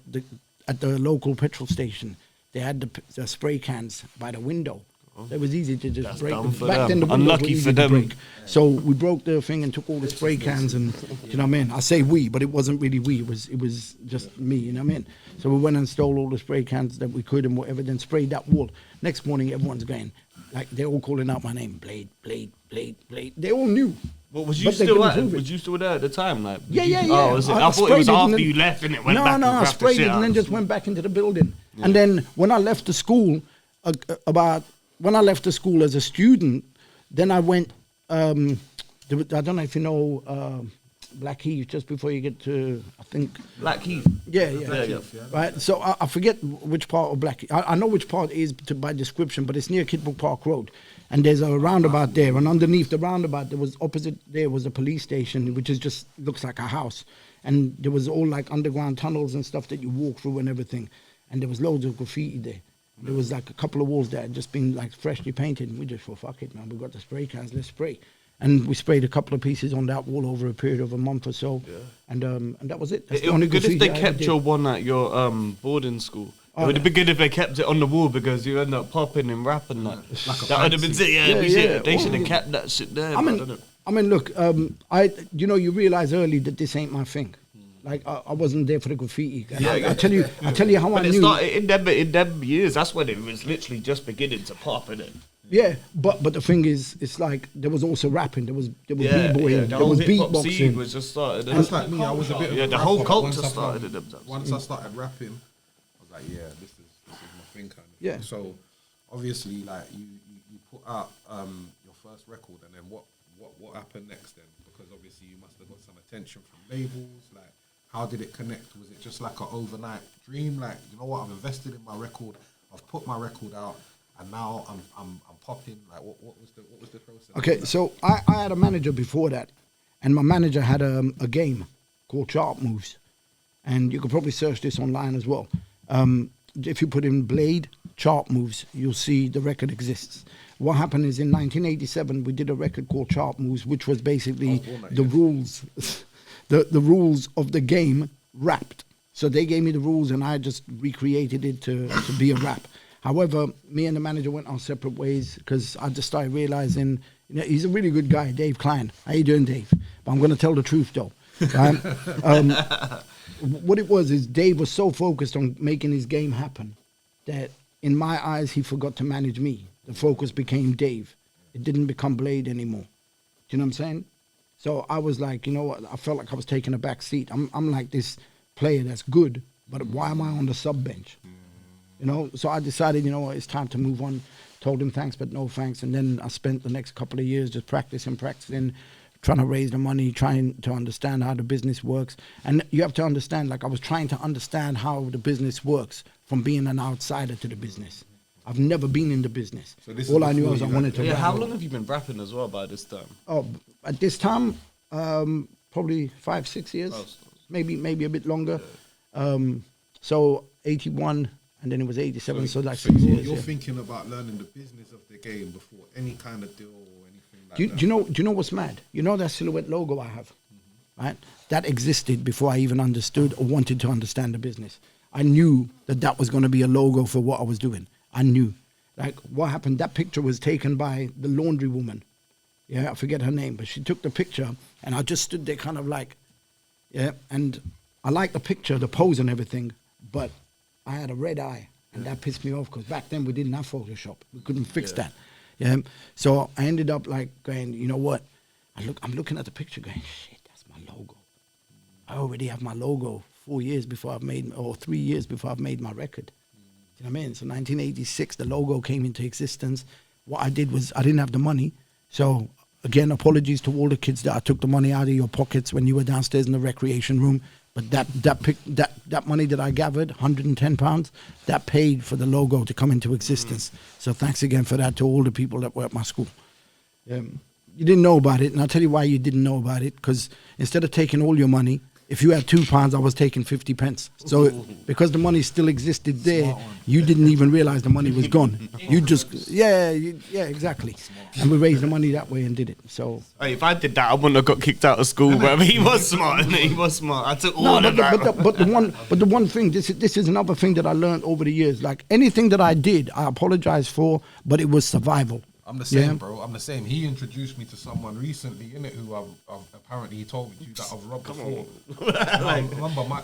at the local petrol station, they had the spray cans by the window. It was easy to just break them. Back then, the windows were easy to break. So we broke the thing and took all the spray cans, and you know what I mean. I say we, but it wasn't really we. It was just me. You know what I mean. So we went and stole all the spray cans that we could and whatever. Then sprayed that wall. Next morning, everyone's going like they're all calling out my name, Blade, Blade, Blade, Blade. They all knew. Well, was you still there at the time? Like, yeah. Oh, was it? I thought it was after you left and it went back. No, I sprayed it and then just went back into the building. And then when I left the school, when I left the school as a student, then I went, I don't know if you know Blackheath, just before you get to, I think. Blackheath. Yeah. Right, so I forget which part of Blackheath. I know which part is by description, but it's near Kidbrook Park Road. And there's a roundabout there, and underneath the roundabout, opposite there was a police station, which is just looks like a house. And there was all like underground tunnels and stuff that you walk through and everything. And there was loads of graffiti there. There was like a couple of walls that had just been like freshly painted. And we just thought, fuck it, man, we got the spray cans, let's spray. And we sprayed a couple of pieces on that wall over a period of a month or so. Yeah. And that was it. That's it would be good if they kept your one at your boarding school. It would be good if they kept it on the wall because you end up popping and rapping that. That would have been it. They should have kept that shit there. I mean, look, you realize early that this ain't my thing. Like I wasn't there for the graffiti. And I tell you how I knew. In them years, that's when it was literally just beginning to pop, innit? Yeah, but the thing is, it's like there was also rapping, there was b-boying, there was beatboxing. Was just started. That's like me. I was a bit of a the whole culture started in them. Once I started rapping, I was like, yeah, this is my thing kind of. Yeah. So obviously, like you put out your first record, and then what happened next then? Because obviously you must have got some attention from labels. Like, how did it connect? Was it just like an overnight dream? Like, you know what? I've invested in my record. I've put my record out. And now I'm popping. Like, what was the process? Okay, so I had a manager before that, and my manager had a game called Chart Moves, and you could probably search this online as well. If you put in Blade Chart Moves, you'll see the record exists. What happened is in 1987 we did a record called Chart Moves, which was basically the rules, the rules of the game rapped. So they gave me the rules, and I just recreated it to be a rap. However, me and the manager went our separate ways because I just started realizing, he's a really good guy, Dave Klein. How you doing, Dave? But I'm going to tell the truth, though. What it was is Dave was so focused on making his game happen that in my eyes, he forgot to manage me. The focus became Dave. It didn't become Blade anymore. Do you know what I'm saying? So I was like, you know what? I felt like I was taking a back seat. I'm like this player that's good, but why am I on the sub bench? So I decided, it's time to move on. Told him thanks, but no thanks. And then I spent the next couple of years just practicing, trying to raise the money, trying to understand how the business works. And you have to understand, like I was trying to understand how the business works from being an outsider to the business. I've never been in the business. So all I knew was I wanted to rap. How long have you been rapping as well by this time? Oh, at this time, probably 5-6 years, maybe a bit longer. So 81. And then it was 87, so like 6 years. You're thinking about learning the business of the game before any kind of deal or anything like that. Do you know what's mad? You know that silhouette logo I have, right? That existed before I even understood or wanted to understand the business. I knew that was going to be a logo for what I was doing. I knew. Like, what happened, that picture was taken by the laundry woman. Yeah, I forget her name, but she took the picture, and I just stood there kind of like, and I liked the picture, the pose and everything, but I had a red eye, and that pissed me off because back then we didn't have Photoshop. We couldn't fix that. Yeah. So I ended up like going, you know what? I'm looking at the picture going, shit, that's my logo. I already have my logo 4 years before I've made, or 3 years before I've made my record. Do you know what I mean? So 1986, the logo came into existence. What I did was I didn't have the money. So again, apologies to all the kids that I took the money out of your pockets when you were downstairs in the recreation room. But that money that I gathered, £110, that paid for the logo to come into existence. So thanks again for that to all the people that were at my school. You didn't know about it, and I'll tell you why you didn't know about it. Because instead of taking all your money, if you had £2, I was taking 50 pence. So because the money still existed there, you didn't even realize the money was gone. You just, exactly. And we raised the money that way and did it. So if I did that, I wouldn't have got kicked out of school. But he was smart. He was smart. I took all of that. But the one thing, this is another thing that I learned over the years. Like anything that I did, I apologize for, but it was survival. I'm the same, bro. I'm the same. He introduced me to someone recently, innit, who I've apparently he told me that I've robbed before. Remember my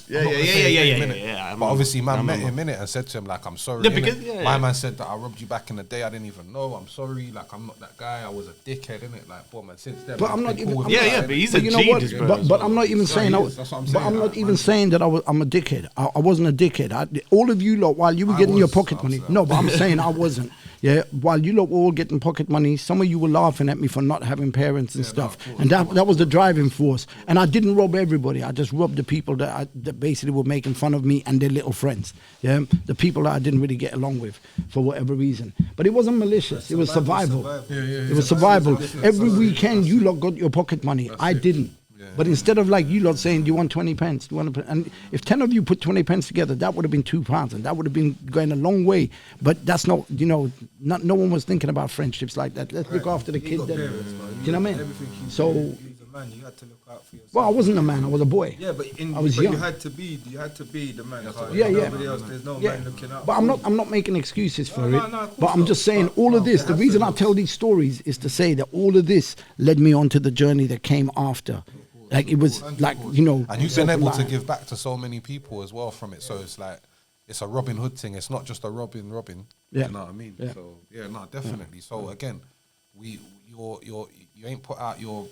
Yeah. But obviously, man met him in it and said to him like, "I'm sorry." Yeah, because my man said that I robbed you back in the day. I didn't even know. I'm sorry. Like, I'm not that guy. I was a dickhead, innit? Like, boy, man. Since then, but I'm not even. But he's a genius, bro. But I'm not even saying. That's what I'm saying. But I'm not even saying that I'm a dickhead. I wasn't a dickhead. All of you lot, while you were getting your pocket money. No, but I'm saying I wasn't. Yeah, while you lot were all getting pocket money, some of you were laughing at me for not having parents and stuff, and that was the driving force. And I didn't rob everybody. I just robbed the people that basically were making fun of me and their little friends. Yeah, the people that I didn't really get along with for whatever reason. But it wasn't malicious. It was survival. It was survival. Every weekend you lot got your pocket money. I didn't. But instead of like you lot saying, do you want 20 pence? Do you want and if 10 of you put 20 pence together, that would have been £2 and that would have been going a long way. But that's not, no one was thinking about friendships like that. Let's look after the kid. Do you know what I mean? So, man, you had to look out for yourself. well, I wasn't a man, I was a boy. Yeah, but I was young. you had to be the man. Yeah. Nobody else, there's no man looking out. But I'm not making excuses for No, it. of course But I'm just saying all of this, the reason I tell these stories is to say that all of this led me on to the journey that came after. Like, it was like, and you've been able to give back to so many people as well from it. So it's like, it's a Robin Hood thing. It's not just a Robin. Yeah. You know what I mean? Yeah. So definitely. So again, you ain't put out your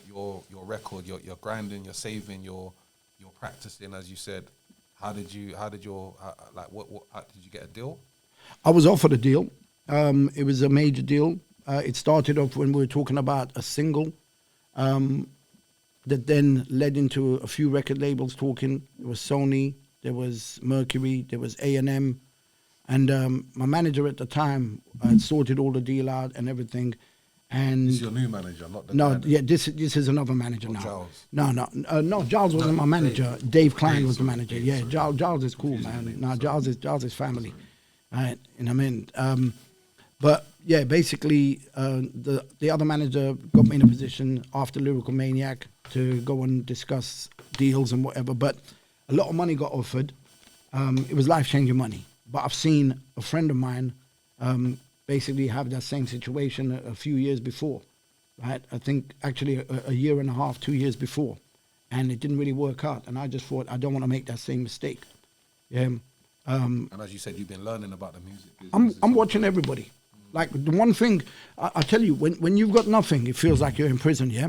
record. You're grinding. You're saving. You're practicing, as you said. How did you get a deal? I was offered a deal. It was a major deal. It started off when we were talking about a single. That then led into a few record labels talking. There was Sony, there was Mercury, there was A&M. And my manager at the time had sorted all the deal out and everything. And This is your new manager, not the no, guy. yeah, this is another manager now. Giles. No, Giles wasn't my manager. Dave Klein was the manager. Yeah, Giles is cool, man. No, Giles is family. Right, you know what I mean? But yeah, basically, the other manager got me in a position after Lyrical Maniac to go and discuss deals and whatever. But a lot of money got offered. It was life-changing money. But I've seen a friend of mine basically have that same situation a few years before, right? I think actually a year and a half, 2 years before. And it didn't really work out. And I just thought, I don't want to make that same mistake. Yeah. And as you said, you've been learning about the music business. I'm watching everybody. Like, the one thing, I tell you, when you've got nothing, it feels like you're in prison, yeah?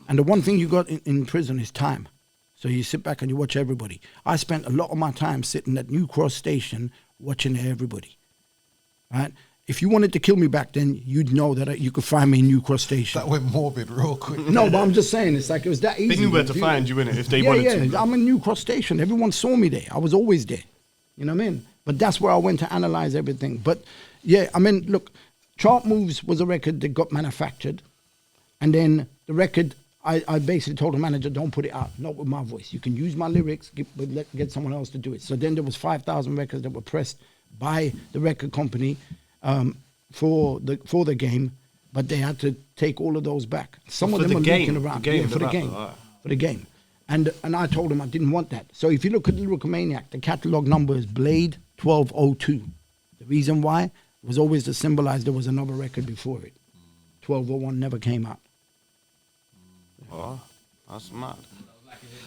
And the one thing you got in prison is time. So you sit back and you watch everybody. I spent a lot of my time sitting at New Cross Station watching everybody, right? If you wanted to kill me back then, you'd know that you could find me in New Cross Station. That went morbid real quick. No, but I'm just saying, it's like it was that easy. They knew where to find you in it if they wanted to. Yeah, I'm in New Cross Station. Everyone saw me there. I was always there. You know what I mean? But that's where I went to analyze everything. But yeah, I mean, look, Chart Moves was a record that got manufactured. And then the record, I basically told the manager, don't put it out, not with my voice. You can use my lyrics, but get someone else to do it. So then there was 5,000 records that were pressed by the record company for the game, but they had to take all of those back. Some of them were leaking around. For the game. And I told him I didn't want that. So if you look at Lyrical Maniac, the catalog number is Blade 1202. The reason why was always to symbolize there was another record before it. 1201 never came out. Oh, that's mad.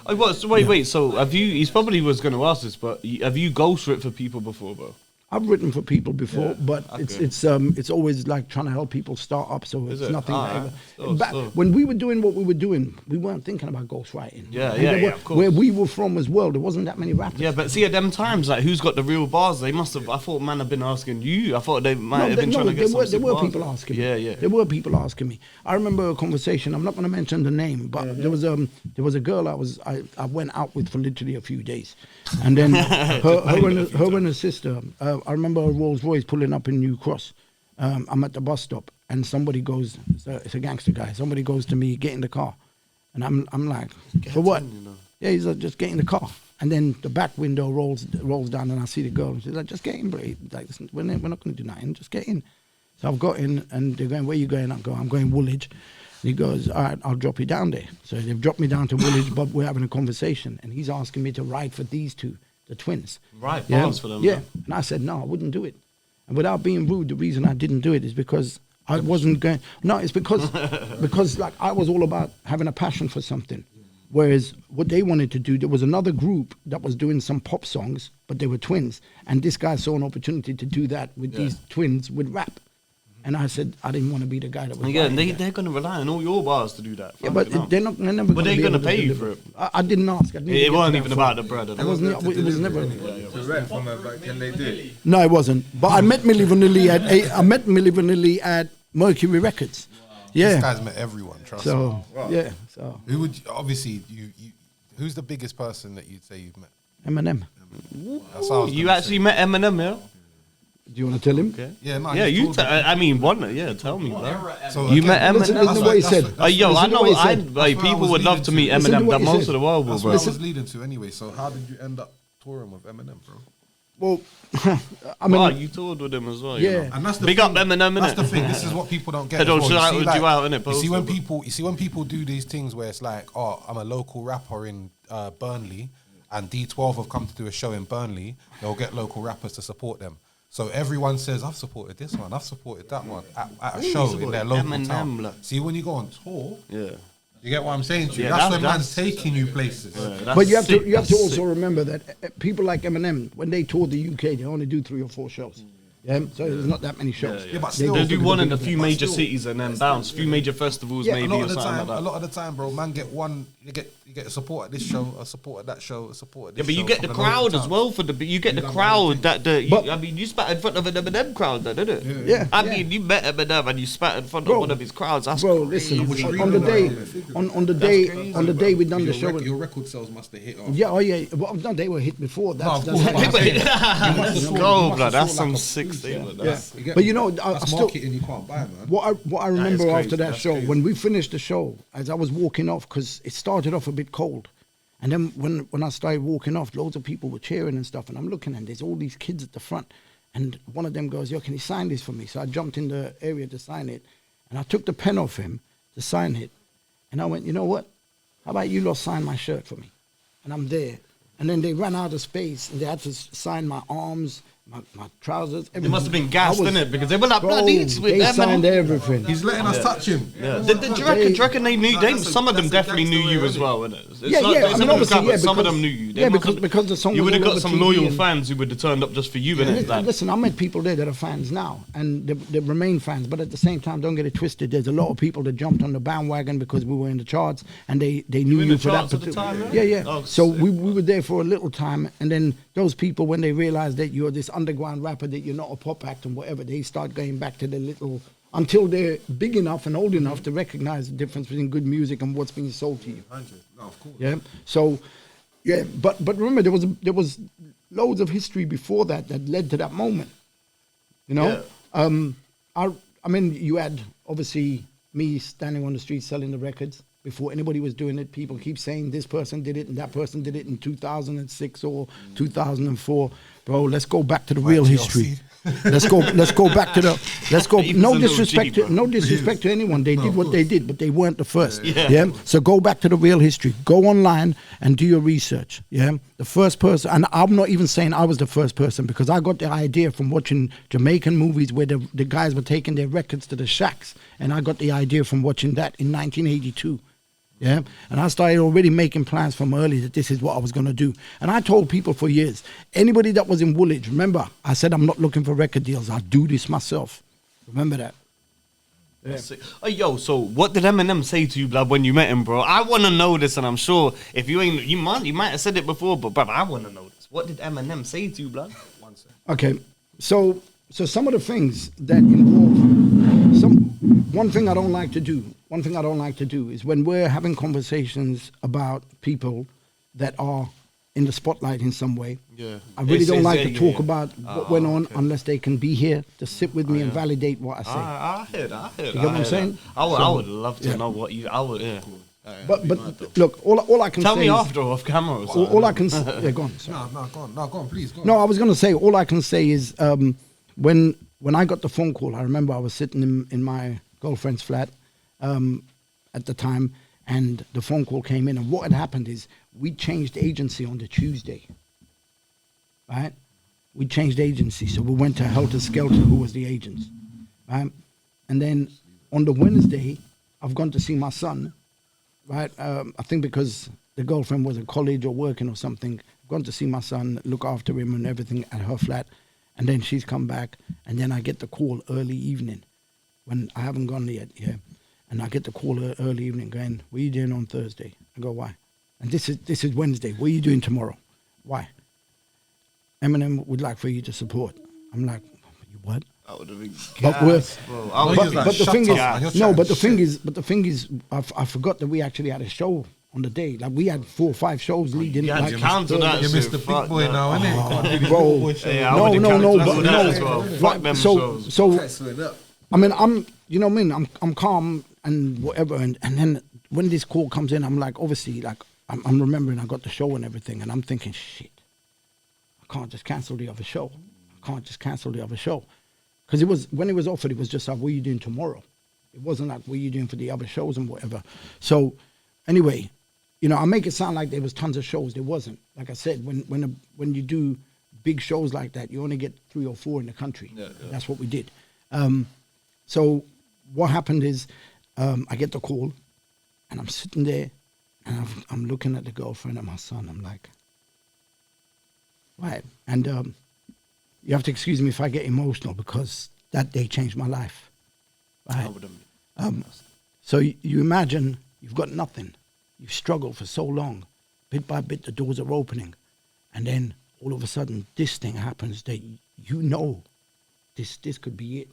Oh, what? So wait. So have you? He probably was going to ask this, but have you ghostwritten for people before, bro? I've written for people before, but it's always like trying to help people start up. So it's nothing. When we were doing what we were doing, we weren't thinking about ghostwriting. Yeah, of course. Where we were from as well, there wasn't that many rappers. Yeah, but see, at them times, like, who's got the real bars? They must have. I thought man have been asking you. I thought they might have been trying to get some. There were people asking me. Yeah. There were people asking me. I remember a conversation. I'm not going to mention the name, but there was a girl I went out with for literally a few days, and then her and her sister. I remember a Rolls Royce pulling up in New Cross. I'm at the bus stop, and somebody goes, it's a gangster guy. Somebody goes to me, get in the car, and I'm like, for what? Yeah, he's like, just get in the car. And then the back window rolls down, and I see the girl. And she's like, just get in, bro. Like, we're not going to do nothing. Just get in. So I've got in, and they're going, where you going? I'm going Woolwich. And he goes, all right, I'll drop you down there. So they've dropped me down to Woolwich, but we're having a conversation, and he's asking me to ride for these two, the twins. Bars for them. Yeah. And I said, no, I wouldn't do it. And without being rude, the reason I didn't do it is because I wasn't going. No, it's because like I was all about having a passion for something. Whereas what they wanted to do, there was another group that was doing some pop songs, but they were twins. And this guy saw an opportunity to do that with these twins with rap. And I said, I didn't want to be the guy that was Yeah, they're going to rely on all your bars to do that. Yeah, but they're never But they're going to pay you for it. I didn't ask. It wasn't even about the bread. It was never. To rent from her back, can they do it? No, it wasn't. But I met Milli Vanilli at Mercury Records. Yeah. This guy's met everyone, trust me. So, yeah. So, Who would, obviously, who's the biggest person that you'd say you've met? Eminem. That's what I was You gonna actually say. met Eminem, yeah? Do you want to tell him? Okay. Yeah, no, Yeah, he's you. told I mean, tell me, bro. So You again, met Eminem. Listen to what he said. Yo, I Listen to know. what he said. That's People what I would was love to meet Listen to Eminem. what That he most said. of the world will, That's bro. what I was leading to anyway. So how did you end up touring with Eminem, bro? Well, I mean, Oh, you toured with him as well. Yeah. You know? And that's the Big thing, up Eminem, That's innit? the thing. This is what people don't get. Pedro as well. shouted see, you out, innit, you see when poster, bro. people do these things where it's like, oh, I'm a local rapper in Burnley, and D12 have come to do a show in Burnley. They'll get local rappers to support them. So everyone says, I've supported this one, I've supported that one at a show in their local Eminem, town. blood. See, when you go on tour, Yeah. you get what I'm saying to you. Yeah, that's when that's- man's taking you places. but you have to That's also sick. remember that people like Eminem, when they tour the UK, they only do 3 or 4 shows. Yeah, so there's not that many shows. Yeah, but They still- They'll do one in a But few major still- cities and then bounce. Few major festivals, Yeah, maybe, a lot or of the something time, like that. a lot of the time, bro, man get one. You get a support at this show, a support at that show, a support at Yeah, this but you show get the from local crowd as towns. well for the. You get the done crowd that the. But- I mean, you spat in front of an Eminem crowd, then, didn't it? Yeah. I mean, you met Eminem and you spat in front of one of his crowds. That's Bro, crazy. listen, on the day, on the day we done the show. Your record sales must have hit off. Yeah, oh yeah. Well, no, they were hit before. No, of That's course. why. Let's You go, must blood. have That's saw some like a sick big thing. sale. blood. That's- You get But me? you know, I That's still marketing you can't buy, man. what I remember crazy. after that That's show, crazy. when we finished the show, as I was walking off, because it started off a bit cold, and then when I started walking off, loads of people were cheering and stuff, and I'm looking and there's all these kids at the front, and one of them goes, "Yo, can you sign this for me?" So I jumped in the area to sign it, and I took the pen off him to sign it, and I went, "You know what? How about you lot sign my shirt for me?" And I'm there, and then they ran out of space, and they had to sign my arms, my trousers. They must have been gassed, I was- innit? Because they were like Bro, bloody with they signed Eminem. everything. He's letting us touch him. Yeah. Do you reckon they knew? Some of them definitely knew you as well, innit? It's Yeah, not- yeah, it's I mean, not obviously, crap, yeah, but some of because- them knew you. They yeah, must because the song you was would have all got over some TV loyal and- fans who would have turned up just for you, innit? Like, Listen, I met people there that are fans now, and they remain fans. But at the same time, don't get it twisted. There's a lot of people that jumped on the bandwagon because we were in the charts, and they knew in you the for that. charts at the time, Yeah, yeah. Oh, So sick. we were there for a little time, and then those people, when they realize that you're this underground rapper, that you're not a pop act and whatever, they start going back to the little until they're big enough and old enough to recognize the difference between good music and what's being sold to you. 100. No, of course. Yeah. So, yeah, but remember there was loads of history before that led to that moment. You know, I mean, you had obviously me standing on the street selling the records before anybody was doing it. People keep saying this person did it and that person did it in 2006 or 2004. Bro, let's go back to the real history. Let's go back to He no was an disrespect OG, bro. to anyone. They did what they did, but they weren't the first. Yeah. So go back to the real history. Go online and do your research. Yeah. The first person, and I'm not even saying I was the first person, because I got the idea from watching Jamaican movies where the guys were taking their records to the shacks, and I got the idea from watching that in 1982. Yeah, and I started already making plans from early that this is what I was going to do. And I told people for years, anybody that was in Woolwich, remember, I said I'm not looking for record deals. I'll do this myself. Remember that. Yeah. Oh, yo, so what did Eminem say to you, blood, when you met him, bro? I want to know this, and I'm sure if you ain't, you might have said it before, but bruv, I want to know this. What did Eminem say to you, blood? One second. Okay, so some of the things that involve one thing I don't like to do is when we're having conversations about people that are in the spotlight in some way. Yeah. I really don't like to yeah, talk yeah. about what went on unless they can be here to sit with me and validate what I say. I heard. You get what I'm saying? I would love to know what you. I would. Yeah. But look, all I can Tell say me is, after off camera. Or something. all I can say, yeah, go on. Sorry. No, go on, please. Go on. No, I was going to say, all I can say is when I got the phone call, I remember I was sitting in my girlfriend's flat at the time, and the phone call came in, and what had happened is we changed agency on the Tuesday, right? We changed agency, so we went to Helter Skelter, who was the agents, right? And then on the Wednesday, I've gone to see my son, right? I think because the girlfriend was at college or working or something. I've gone to see my son, look after him and everything at her flat. And then she's come back. And then I get the call early evening when I haven't gone yet. Yeah. And I get the call early evening going, what are you doing on Thursday? I go, why? And this is Wednesday. What are you doing tomorrow? Why? Eminem would like for you to support. I'm like, you what? I would have been But we're- gassed, bro. I was But, just like, but the shut thing up. is, no. But the thing is, I forgot that we actually had a show on the day. Like we had 4 or 5 shows leading. You had like, to counter that. You so missed the big fuck boy that. now, innit? bro. Yeah, I No, would've no, counted no, that but with no. that as well. Fuck Right, them so, shows. so Excellent up. I mean, you know what I mean? I'm calm and whatever, and then when this call comes in, I'm like, obviously, like I'm remembering I got the show and everything, and I'm thinking, shit, I can't just cancel the other show. Because it was, when it was offered, it was just like, what are you doing tomorrow? It wasn't like, what are you doing for the other shows and whatever. So anyway, you know, I make it sound like there was tons of shows. There wasn't. Like I said, when you do big shows like that, you only get 3 or 4 in the country. Yeah. That's what we did. So what happened is I get the call and I'm sitting there and I'm looking at the girlfriend and my son. I'm like, right. And you have to excuse me if I get emotional because that day changed my life. Right. I would've- So you imagine you've got nothing. You've struggled for so long. Bit by bit, the doors are opening. And then all of a sudden, this thing happens that you know this could be it.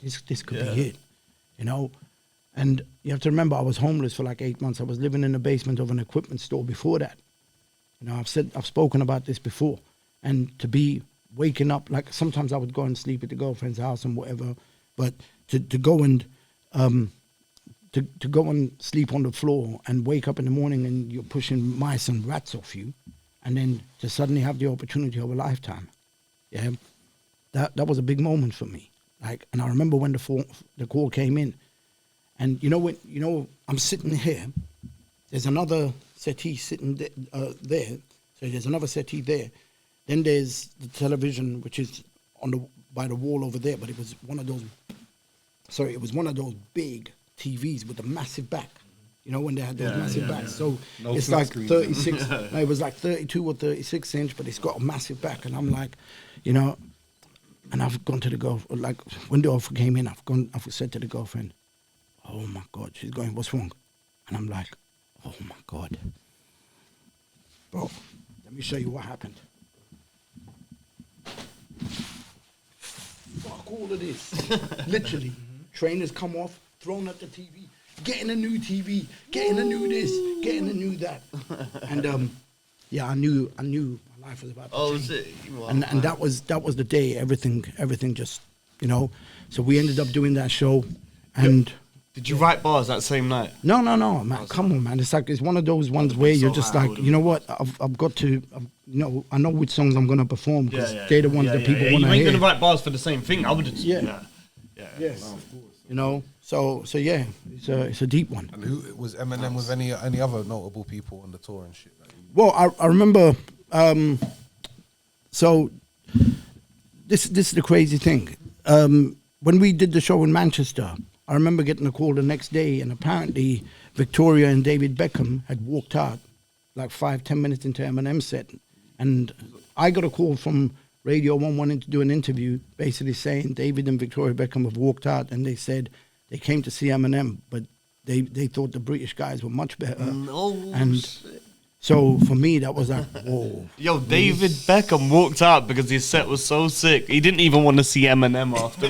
This could be it, you know? And you have to remember, I was homeless for like 8 months. I was living in the basement of an equipment store before that. You know, I've spoken about this before. And to be waking up, like sometimes I would go and sleep at the girlfriend's house and whatever, but to go and to go and sleep on the floor and wake up in the morning and you're pushing mice and rats off you, and then to suddenly have the opportunity of a lifetime, yeah, that was a big moment for me. Like, and I remember when the call came in, and I'm sitting here. There's another settee sitting there. So there's another settee there. Then there's the television, which is by the wall over there. But it was one of those. Sorry, it was one of those big TVs with a massive back. You know, when they had those massive backs. So No it's flat like screens. 36. No, it was like 32 or 36 inch, but it's got a massive back. And I'm like, you know, and I've gone to the girlfriend, like when the offer came in, I've said to the girlfriend, oh my God, she's going, what's wrong? And I'm like, oh my God. Bro, let me show you what happened. Fuck all of this. Literally. Trainers come off, thrown at the TV, getting a new TV, getting a new this, getting a new that. And yeah, I knew my life was about to change. shit. And that was the day everything just, you know. So we ended up doing that show, and Did you write bars that same night? no, man, come on, man. It's one of those ones where you're just like, you know what, I've got to, you know, I know which songs I'm gonna perform because they're the ones that people want You to ain't hear. gonna write bars for the same thing. I would have. Yeah. Yes. You know, so yeah, it's a deep one. And who was Eminem with any other notable people on the tour and shit? Like, Well, I remember. So this is the crazy thing. When we did the show in Manchester, I remember getting a call the next day, and apparently Victoria and David Beckham had walked out like 5-10 minutes into Eminem's set, and I got a call from Radio 1 wanting to do an interview, basically saying David and Victoria Beckham have walked out, and they said they came to see Eminem, but they thought the British guys were much better. And so for me, that was like, whoa. Yo, David Beckham walked out because his set was so sick. He didn't even want to see Eminem after.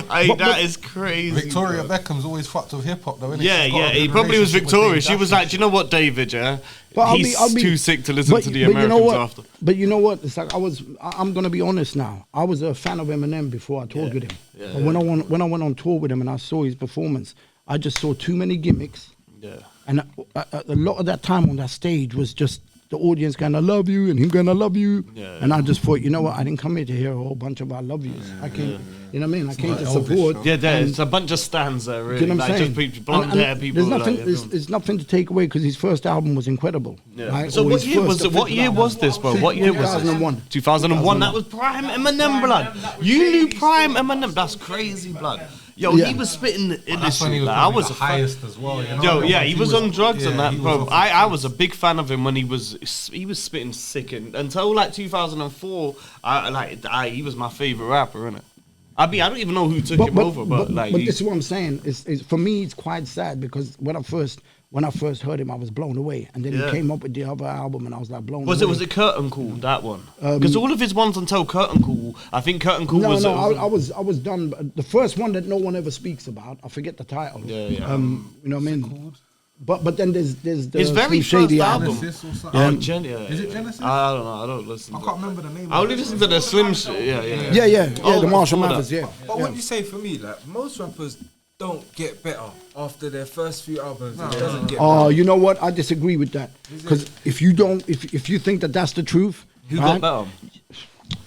That is crazy. Victoria bro. Beckham's always fucked with hip hop though, innit? Yeah, She's got a he good probably was relationship with Victoria. Dave She was Daffy. like, do you know what, David, yeah? But He's too sick to listen to the Americans you know what? after. But you know what? It's like I'm gonna be honest now. I was a fan of Eminem before I toured with him. But when I went on tour with him and I saw his performance, I just saw too many gimmicks. Yeah. And a lot of that time on that stage was just the audience going, I love you, and him going, I love you. Yeah. And I just thought, you know what? I didn't come here to hear a whole bunch of I love yous. I came, you know what I mean? I came to like Elvis, support. though. Yeah, and- there's a bunch of stands there, do really. you know what I'm Like, saying? just people, blonde And hair people. There's nothing. like, There's nothing to take away because his first album was incredible. Yeah. Right? So Or what his year first was it? What official year album. was this, bro? What year was this? 2001. 2001. That was prime Eminem, blood. You knew prime Eminem. That's crazy, blood. Yo, he was spitting in That's this when he shit. was Like, I probably was the a fan. highest as well. You know? Yo, Like, yeah, he was on drugs and that, he was bro. off I his was a big fan of him when he was spitting sick, and until like 2004, he was my favorite rapper, innit? I mean, I don't even know who took him over, but like, this is what I'm saying. Is for me, it's quite sad because when I first heard him, I was blown away, and then he came up with the other album, and I was like blown away. Was it Curtain Call, that one? Because all of his ones until Curtain Call, I think Curtain Call was. I was done. The first one that no one ever speaks about. I forget the title. Yeah. You know what I mean? But then there's the his very Shady first album. Genesis or something. Is it Genesis? I don't know. I don't listen. I can't remember the name. I only listen to the Slim shit. Yeah. Oh, The Marshall before Mathers. that. Yeah. But what do you say for me? Like most rappers don't get better after their first few albums. It doesn't get Oh, better. you know what? I disagree with that. Because if you don't, if you think that that's the truth, Who right? got better?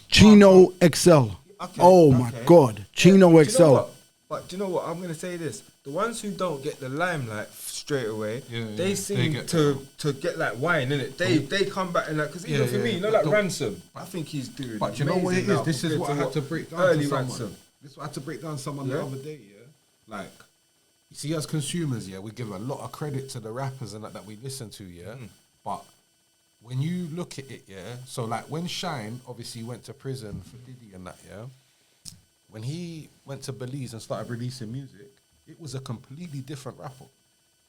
Chino XL. Okay, Oh my okay. God, Chino Do you know XL. what? But do you know what? I'm gonna say this: the ones who don't get the limelight straight away, they seem get to get like wine in it. They come back and like because even for me, you know, like Ransom. I think he's doing. But you know what it amazing is? now This is compared what I had to break down early to someone. Ransom. This is what I had to break down to someone the Yeah. other day, yeah? Like, you see, as consumers, yeah, we give a lot of credit to the rappers and that we listen to, yeah? But when you look at it, yeah, so like when Shine obviously went to prison for Diddy and that, yeah, when he went to Belize and started releasing music, it was a completely different rapper.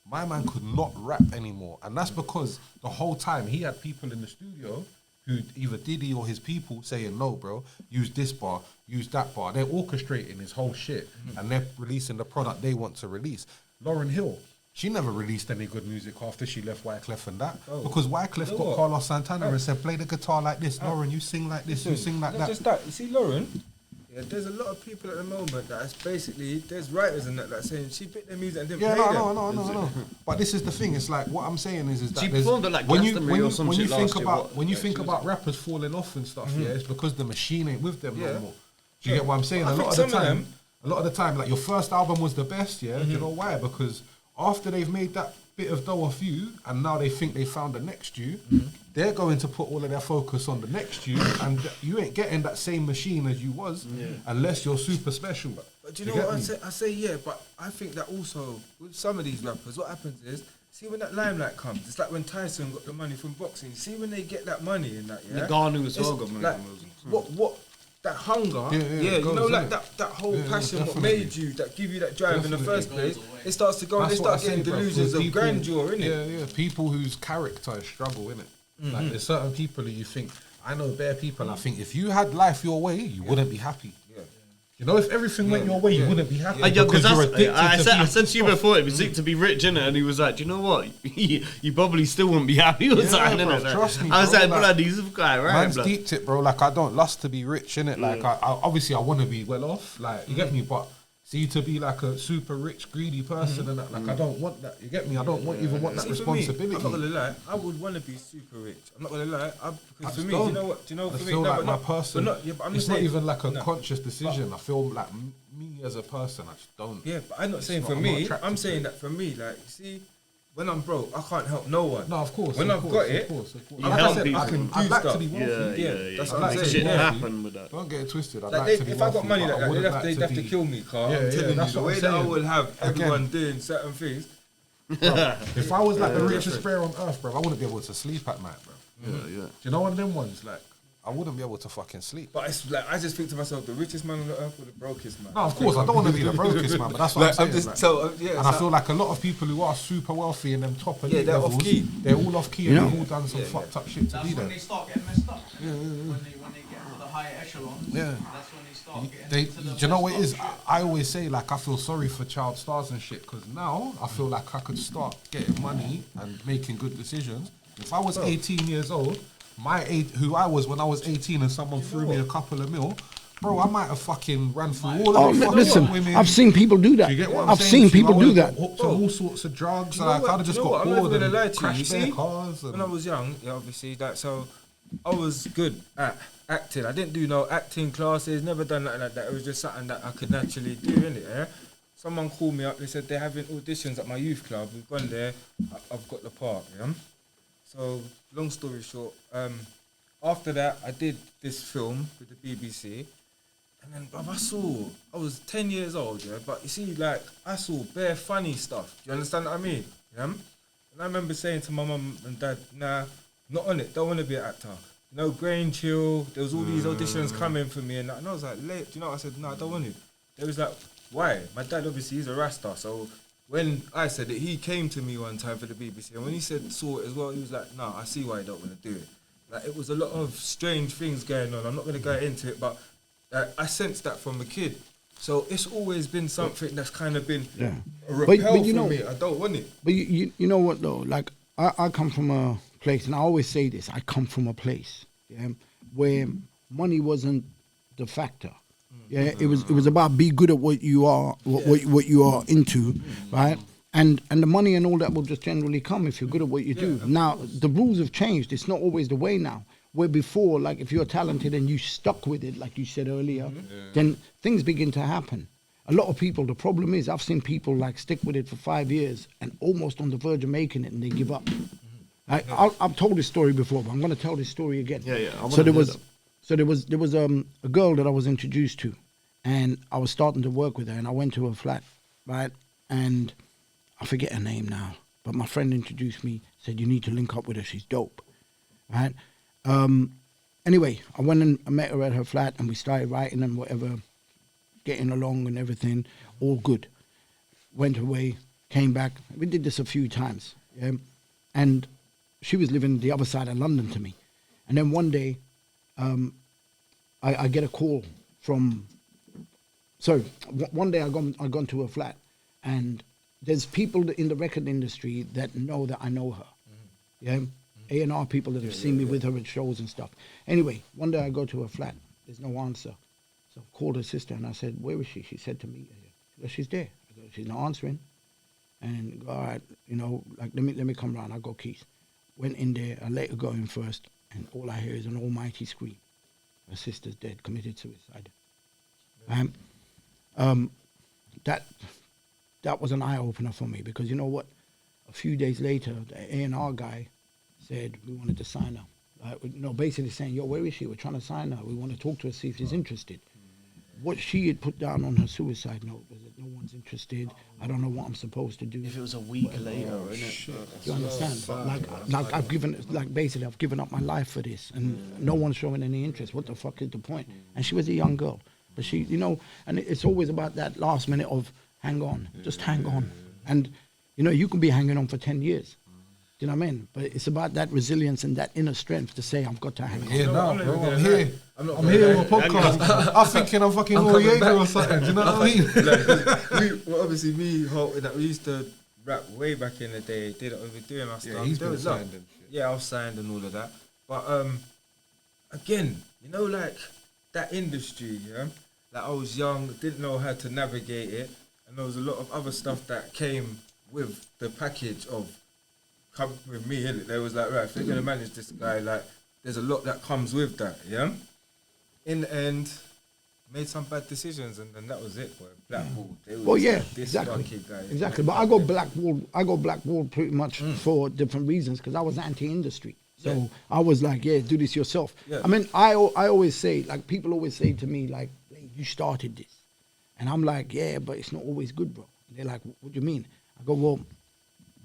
My man could not rap anymore. And that's because the whole time he had people in the studio who either Diddy or his people saying, no, bro, use this bar, use that bar. They're orchestrating his whole shit and they're releasing the product they want to release. Lauryn Hill, she never released any good music after she left Wyclef and that because Wyclef got what? Carlos Santana and said, play the guitar like this. Lauren, you sing like this, you sing like Not that. just that. You see, Lauren. Yeah, there's a lot of people at the moment that is basically there's writers and that saying she picked their music and didn't Yeah, play them. no. But this is the thing. It's like what I'm saying is that She there's- performed at, like, when you Glastonbury or some when you shit think last year, about what? when you Yeah, think she was about rappers falling off and stuff, yeah, it's because the machine ain't with them no Yeah. more. Do you get what I'm saying? I A think lot of the some of time, them- a lot of the time, like your first album was the best, yeah. Do you know why? Because after they've made that bit of dough off you, and now they think they found the next you, they're going to put all of their focus on the next you, and you ain't getting that same machine as you was unless you're super special. But do you know get what me? I say? Yeah, but I think that also with some of these rappers, what happens is, see when that limelight comes, it's like when Tyson got the money from boxing. See when they get that money and that, yeah. Ngannou as well It's got money like, from boxing. what that hunger, it you goes, know, like innit? that whole Yeah, passion, what definitely. made you, that give you that drive in the Definitely. first place, it starts to go and they That's what I start getting say, bro, delusions for of people- grandeur, innit? Yeah. People whose character is struggle, innit? Like there's certain people who you think, I know bare people, I think if you had life your way, you wouldn't be happy. Yeah. You know, if everything went your way, you wouldn't be happy. Yeah, because you're addicted I to said being to you pissed before, off. it'd be sick to be rich, innit? And he was like, do you know what? you probably still wouldn't be happy with Yeah, something, bro, innit? trust me, I was bro, like, like, bloody, this guy, right? Man's blood. deeped it, bro. Like, I don't lust to be rich, innit? Like, I obviously, I want to be well off. Like, you get me? But see, to be like a super rich, greedy person and that, like, I don't want that. You get me? I don't even want that See, for me, responsibility. I'm not gonna lie. I would want to be super rich. I'm not gonna lie. Because for just me, don't. you know what? Do you know I for me? feel No, like but my not- person. But not, yeah, but I'm it's just not saying- even like a no. conscious decision. I feel like me as a person, I just don't. Yeah, but I'm not saying not- for I'm not me. attracted I'm to saying it. that for me, like, see, when I'm broke, I can't help no one. No, of course. When of I've course, got of it, course, of course. you Like help I said, people. I'd Do like to stuff. be wealthy. That's I'd what like I'm to be saying. Shit Yeah. wealthy. happen with that. Don't get it twisted. I'd Like like to be if I got wealthy, money but like I that, wouldn't they'd like have to be- kill me, Carl. Yeah, I'm yeah, telling you, that's the what way I'm that I saying. would have Again. everyone doing certain things. If I was like the richest different. player on earth, bro, I wouldn't be able to sleep at night, bro. Yeah. Do you know one of them ones? Like, I wouldn't be able to fucking sleep. But it's like I just think to myself, the richest man on the earth or the brokest man. No, of course, I don't want to be the brokest man, but that's what Like, I'm I'm saying. just like. so yeah. And I feel like a lot of people who are super wealthy and them top elite they're levels, off-key. they're all off key You and know? they've all done some fucked up shit to That's be when there. they start getting messed up. When they get into the higher echelons. Yeah. That's when they start getting They, into the do you know what it is? messed up shit. I always say like I feel sorry for child stars and shit because now I feel like I could start getting money and making good decisions. If I was 18 years old, who I was when I was 18 and someone threw me a couple of mil, bro, I might have fucking ran through all Oh, of the listen, fucking women. I've seen people do that. Do you get what I'm I've saying seen to you? people I do would've that. got hooked on all sorts of drugs. Do you know Like what? I'd have Do just you know got what? I'm bored never gonna and lie to you. crashed You their see, cars. when I was young, yeah, obviously, that so I was good at acting. I didn't do no acting classes. Never done nothing like that. It was just something that I could naturally do, innit? Yeah. Someone called me up. They said they're having auditions at my youth club. We've gone there. I've got the part. Yeah. So long story short, after that, I did this film with the BBC. And then, bruv, I was 10 years old, yeah, but you see, like, I saw bare funny stuff. Do you understand what I mean? Yeah? And I remember saying to my mum and dad, nah, not on it, don't want to be an actor. You know, Grain Chill, there was all these auditions coming for me, and I was like, late, do you know what I said? No, I don't want to. They was like, why? My dad, obviously, he's a Rasta, so when I said it, he came to me one time for the BBC, and when he saw it as well, he was like, no, I see why you don't want to do it. Like, it was a lot of strange things going on. I'm not going to go into it, but I sensed that from a kid. So it's always been something that's kind of been a repel but you for know, me. I don't want it. But you know what though? Like I come from a place, and I always say this: I come from a place, where money wasn't the factor. Yeah, it was about be good at what you are, what you are into, right? And the money and all that will just generally come if you're good at what you do. Now the rules have changed. It's not always the way now. Where before, like if you're talented and you stuck with it, like you said earlier, then things begin to happen. A lot of people, the problem is I've seen people like stick with it for 5 years and almost on the verge of making it and they give up. I've told this story before, but I'm going to tell this story again. So there was a girl that I was introduced to, and I was starting to work with her, and I went to her flat, right? And I forget her name now, but my friend introduced me, said you need to link up with her, she's dope, right? Anyway, I went and I met her at her flat, and we started writing and whatever, getting along and everything, all good. Went away, came back. We did this a few times, yeah? And she was living the other side of London to me. And then one day, I get a call from. One day I gone to her flat, and there's people in the record industry that know that I know her, yeah. A&R people that have seen me with her at shows and stuff. Anyway, one day I go to her flat. There's no answer. So I called her sister and I said, where is she? She said to me, she's there. I go, she's not answering. And all right, you know, like let me come round. I got keys. Went in there. I let her go in first, and all I hear is an almighty scream. Her sister's dead, committed suicide. That was an eye opener for me, because you know what? A few days later, the A&R guy said we wanted to sign her. Basically saying, yo, where is she? We're trying to sign her. We want to talk to her, see if she's interested. What she had put down on her suicide note was that no one's interested. I don't know what I'm supposed to do. If it was a week later, innit? You understand? But I've given up my life for this, and no one's showing any interest. What the fuck is the point? And she was a young girl, but she, you know, and it's always about that last minute of hang on, just hang on, and you know, you can be hanging on for 10 years. You know what I mean? But it's about that resilience and that inner strength to say, I've got to hang on. Yeah, no, bro, I'm here. I'm here on a podcast. I'm thinking I'm fucking Noriega or something. Do you know what I mean? Obviously, we used to rap way back in the day. Did it over doing our stuff. He's been signed and shit. Yeah, I was signed and all of that. But again, you know, like that industry, yeah. Like I was young, didn't know how to navigate it, and there was a lot of other stuff that came with the package of. Come with me, innit? They was like, right, if you're gonna manage this guy, like, there's a lot that comes with that, yeah? In the end, made some bad decisions, and then that was it, boy. Blackballed. Well, yeah, like, this exactly. guy. Exactly, but I got blackballed pretty much for different reasons, because I was anti-industry. So I was like, yeah, do this yourself. Yeah. I mean, I always say, like, people always say to me, like, hey, you started this. And I'm like, yeah, but it's not always good, bro. And they're like, what do you mean? I go, well,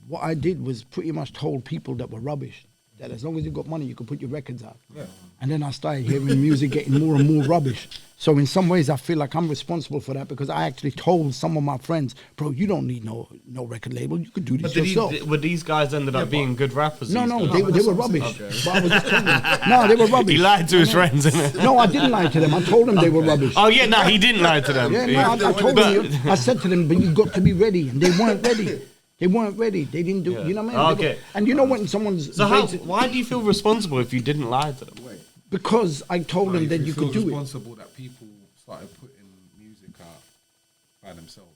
what I did was pretty much told people that were rubbish that as long as you got money, you could put your records out. Yeah. And then I started hearing music getting more and more rubbish. So in some ways, I feel like I'm responsible for that, because I actually told some of my friends, bro, you don't need no record label. You could do this yourself. Were these guys ended up being good rappers? No, they were rubbish. Okay. But I was just telling them. No, they were rubbish. He lied to his friends, innit? No, I didn't lie to them. I told them they were rubbish. Oh, yeah, no, he didn't lie to them. Yeah, no, I told them. I said to them, but you got to be ready. And they weren't ready. They weren't ready. They didn't do. You know what I mean? Okay. And you know when someone's. So why do you feel responsible if you didn't lie to them? Because I told them that you could do it. Responsible that people started putting music out by themselves.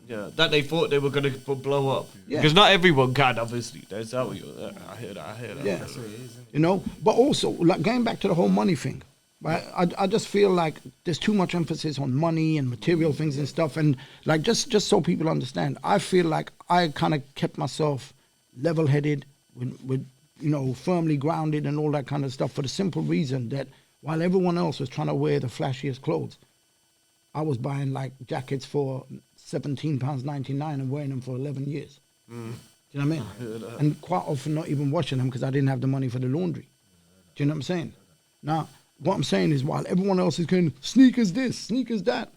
Yeah, that they thought they were going to blow up. Yeah. Because not everyone can, obviously. That's how you. I hear that. Yeah. That's what it is, you know, but also like going back to the whole money thing. Right? I just feel like there's too much emphasis on money and material things and stuff, and like just so people understand, I feel like I kind of kept myself level-headed, with you know, firmly grounded and all that kind of stuff, for the simple reason that while everyone else was trying to wear the flashiest clothes, I was buying like jackets for £17.99 and wearing them for 11 years. Do you know what I mean? And quite often not even washing them because I didn't have the money for the laundry. Do you know what I'm saying? Now, what I'm saying is, while everyone else is going, sneakers this, sneakers that,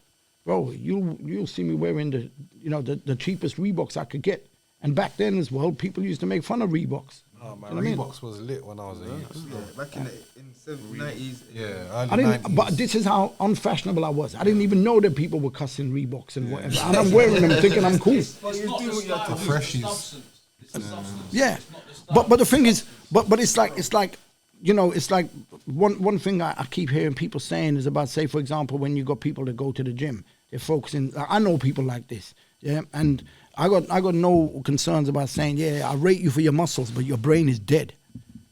bro, you'll see me wearing the cheapest Reeboks I could get. And back then as well, people used to make fun of Reeboks. Oh man, You know what I mean? Reeboks was lit when I was a youth. Yeah, back in the 90s. Yeah, I early didn't, 90s. but this is how unfashionable I was. I didn't even know that people were cussing Reeboks and whatever. And I'm wearing them thinking I'm cool. It's not the style, it's the Freshies. substance. It's the substance. Yeah, It's not the style. but the thing is, but it's like it's like one thing I keep hearing people saying is about, say for example, when you got people that go to the gym, they're focusing. I know people like this, yeah, and I got no concerns about saying, yeah, I rate you for your muscles, but your brain is dead,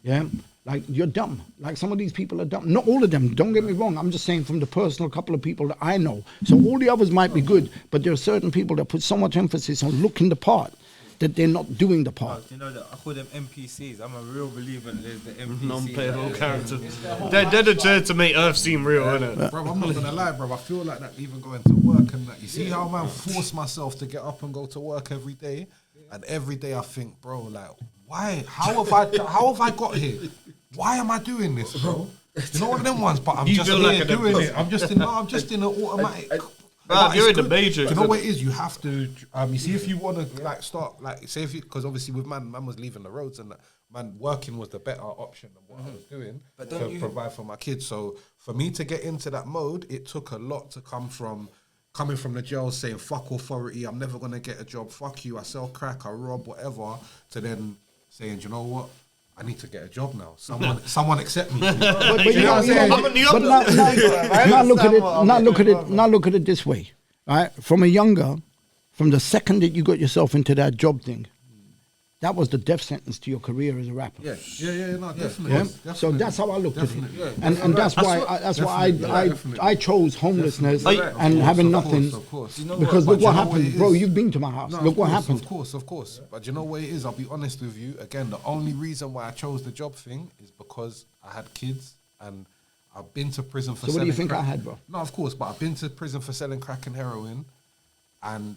yeah. Like, you're dumb. Like, some of these people are dumb. Not all of them, don't get me wrong. I'm just saying from the personal couple of people that I know. So all the others might be good, but there are certain people that put so much emphasis on looking the part that they're not doing the part. You know that I call them NPCs. I'm a real believer that there's the NPCs. Non-playable characters. They're the there to make Earth seem real, innit? Bro, I'm not gonna lie, bro. I feel like that even going to work and that. You see how man force myself to get up and go to work every day, and every day I think, bro, like, why? How have I got here? Why am I doing this, bro? You know one of them ones, but I'm You just feel here like doing it. I'm just in an automatic. Bruv, you're in the good. major. Do you know what it is? You have to. You see, if you want to like start, like, say if you, because obviously with man was leaving the roads and that, man working was the better option than what I was doing to provide for my kids. So for me to get into that mode, it took a lot to coming from the jail saying fuck authority, I'm never gonna get a job, fuck you, I sell crack, I rob, whatever, to then saying, do you know what? I need to get a job now. Someone accept me. But You know what I'm saying? now look at it this way, right? From the second that you got yourself into that job thing, that was the death sentence to your career as a rapper. Yeah, no, definitely. Yeah? Definitely. So that's how I looked at it, Yeah. and that's why I chose homelessness and having nothing. Of course. Because look what happened, bro. You've been to my house. No, Look what of happened. course. But you know what it is? I'll be honest with you. Again, the only reason why I chose the job thing is because I had kids and I've been to prison for So what do selling you think crack. I had, bro? No, of course, but I've been to prison for selling crack and heroin, and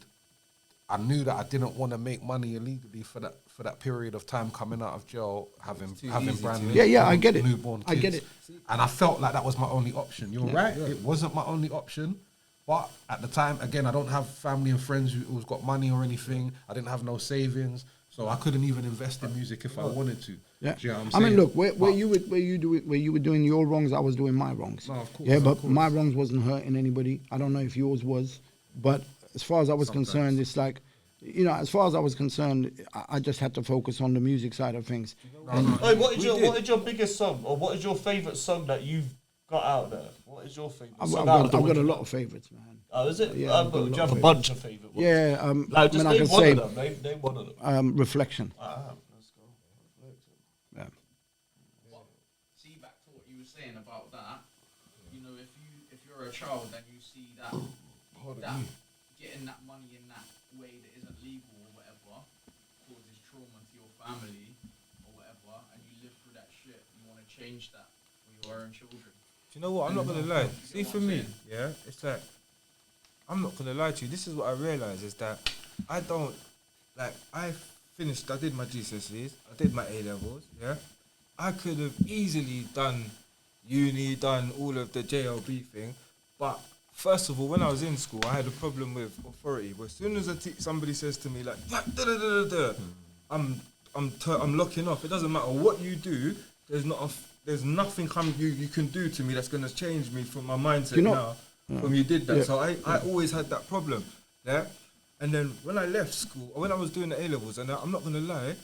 I knew that I didn't want to make money illegally for that period of time coming out of jail, having brand new, Yeah, I get it. newborn kids. I get it. And I felt like that was my only option. You're right, it wasn't my only option. But at the time, again, I don't have family and friends who's got money or anything. I didn't have no savings, so I couldn't even invest in music if I wanted to. Yeah. Do you know what I'm I mean, saying? look, where you were doing your wrongs, I was doing my wrongs. No, of course, Yeah, of but course. my wrongs wasn't hurting anybody. I don't know if yours was, but as far as I was concerned, it's like, as far as I was concerned, I just had to focus on the music side of things. Hey, what is your biggest song, or what is your favourite song that you've got out there? What is your favourite I've song? got a lot of favorites, man. Oh, is it? Yeah, I've got a Do you lot have a of bunch of favourite ones? Yeah, Like, just I name can one say of them. Name one of them. Reflection. Let's go. Yeah. See, back to what you were saying about that. If you're a child and you see that getting that money in that way that isn't legal or whatever causes trauma to your family or whatever, and you live through that shit, you want to change that for your own children. Do you know what? I'm not gonna lie. See, for me, yeah, it's like, I'm not gonna lie to you. This is what I realize is that I don't like. I did my GCSEs, I did my A levels. Yeah, I could have easily done uni, done all of the JLB thing, but first of all, when I was in school, I had a problem with authority. But as soon as somebody says to me like, I'm locking off. It doesn't matter what you do. There's nothing you can do to me that's gonna change me from my mindset now. From you did that. Yeah. So I always had that problem. Yeah. And then when I left school, or when I was doing the A levels, and I'm not gonna lie,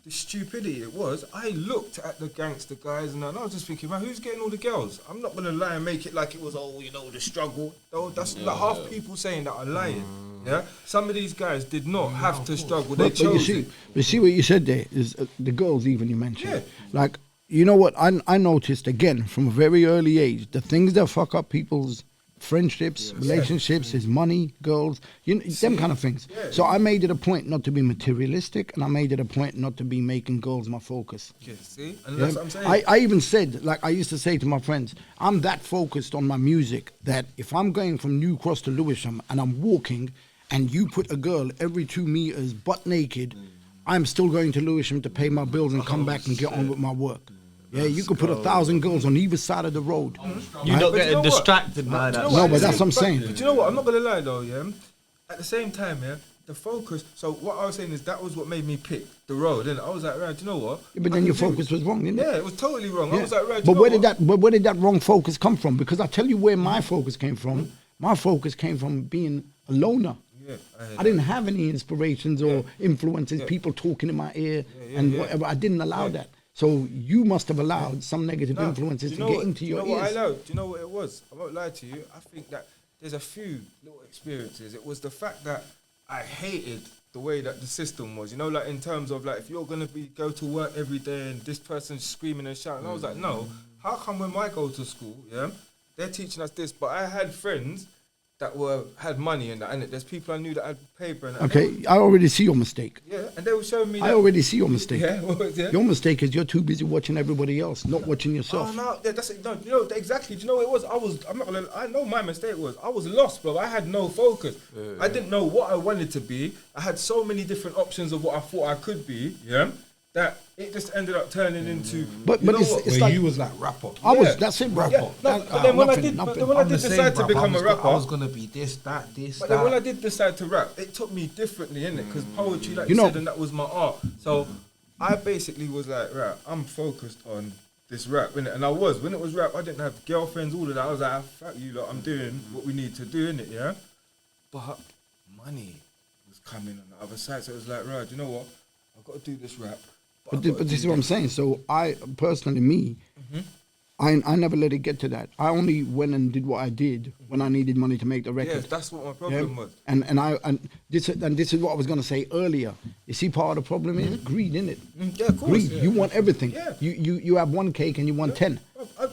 the stupidity it was, I looked at the gangster guys and I was just thinking, man, who's getting all the girls? I'm not gonna lie and make it like it was, the struggle. No, that's like half people saying that are lying. Yeah, some of these guys did not have to struggle. They But you chose see, it. you see what you said there is the girls even you mentioned. Yeah. Like, you know what? I noticed again from a very early age, the things that fuck up people's friendships, relationships, it's money, girls, them kind of things. So I made it a point not to be materialistic, and I made it a point not to be making girls my focus. Yeah, see? And Yeah. that's what I'm saying. I even said, like I used to say to my friends, I'm that focused on my music that if I'm going from New Cross to Lewisham and I'm walking and you put a girl every 2 meters butt naked, I'm still going to Lewisham to pay my bills and come back and get on with my work. Yeah, you could put 1,000 girls on either side of the road. You're not But you know getting what? distracted by Do you that. know No, what? but that's what I'm saying. But you know what? I'm not gonna lie though, yeah. At the same time, yeah, the focus. So what I was saying is that was what made me pick the road. And I was like, right, do you know what? Yeah, but I then can your do focus it. was wrong, didn't it? Yeah, it was totally wrong. I Yeah. was like, right. But where did that wrong focus come from? Because I tell you where my focus came from. My focus came from being a loner. Yeah, I didn't have any inspirations or influences, Yeah. people talking in my ear yeah, and yeah. whatever. I didn't allow that. So you must have allowed some negative No, influences do to you know get what- into do you your know what I ears. allowed? Do you know what it was? I won't lie to you. I think that there's a few little experiences. It was the fact that I hated the way that the system was. You know, like in terms of like if you're gonna go to work every day and this person's screaming and shouting, I was like, no. How come when I go to school, yeah, they're teaching us this, but I had friends that had money and that, and there's people I knew that had paper and that. Okay, I already see your mistake. Yeah, and they were showing me. I that- already see your mistake. Yeah, yeah. Your mistake is you're too busy watching everybody else, not watching yourself. Oh no, yeah, that's it. No, you know exactly. Do you know what it was? I'm not gonna. I know my mistake was I was lost, bro. I had no focus. I didn't know what I wanted to be. I had so many different options of what I thought I could be. Yeah, that it just ended up turning into. But you know it's- what? it's Where like- you was like rapper. I was, Yeah. that's it, bro. Yeah, no, That- but then when I nothing, did, but nothing. then when I I'm did the same, decide to bruv. become a rapper, I was gonna be this, that. but then when I did decide to rap, it took me differently, innit? Because poetry, like You you know- said, and that was my art. So I basically was like, right, I'm focused on this rap, innit? And I was. When it was rap, I didn't have girlfriends, all of that. I was like, fuck you lot, I'm doing what we need to do, innit, yeah? But money was coming on the other side. So it was like, right, you know what? I've got to do this rap. But this is what I'm saying. So I personally, me, I never let it get to that. I only went and did what I did when I needed money to make the record. Yes, that's what my Yeah? problem was. And this is what I was gonna say earlier. You see, part of the problem is greed, innit? Yeah, of course. Greed. Yeah. You want everything. Yeah. You have one cake and you want 10.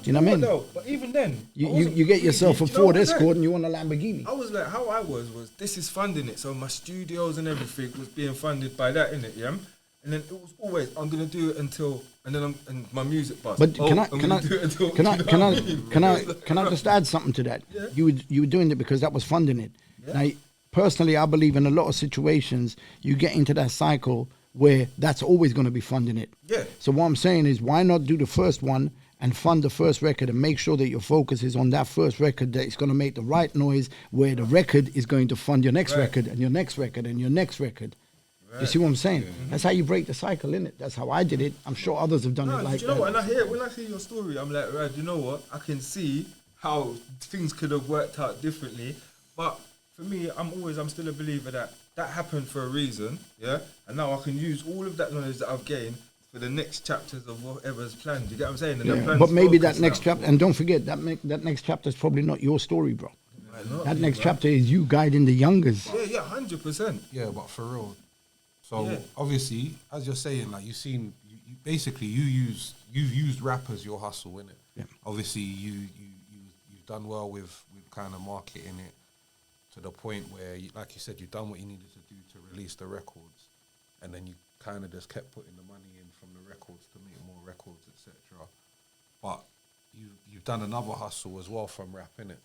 You know what I mean? Though? But even then, I You wasn't get greedy. yourself a Do you know Ford what I'm saying? Escort and you want a Lamborghini. I was like, how I was this is funding it. So my studios and everything was being funded by that, innit, yeah? And then it was always, I'm going to do it until, and then and my music bust. But Oh, can I I'm can gonna I do it until- can I do you can know I what mean? can I It was can I like- just add something to that? Yeah. You were doing it because that was funding it. Yeah. Now, personally, I believe in a lot of situations you get into that cycle where that's always going to be funding it. Yeah. So what I'm saying is, why not do the first one and fund the first record and make sure that your focus is on that first record, that it's going to make the right noise, where the record is going to fund your next Right. record and your next record and your next record. You see what I'm saying? That's how you break the cycle, innit? That's how I did it. I'm sure others have done No, it like do you know that. what? And when I hear your story, I'm like, right, you know what? I can see how things could have worked out differently. But for me, I'm still a believer that happened for a reason, yeah? And now I can use all of that knowledge that I've gained for the next chapters of whatever's planned. You get what I'm saying? And the Yeah, plan's but maybe that focused next now. chapter, and don't forget that next chapter is probably not your story, bro. Might not That be, next bro. chapter is you guiding the youngers. Yeah, 100%. Yeah, but for real. So Yeah. obviously, as you're saying, like you've used rap as your hustle, innit? Yeah. Obviously, you've done well with kind of marketing it to the point where, like you said, you've done what you needed to do to release the records, and then you kind of just kept putting the money in from the records to make more records, etc. But you've done another hustle as well from rap, innit?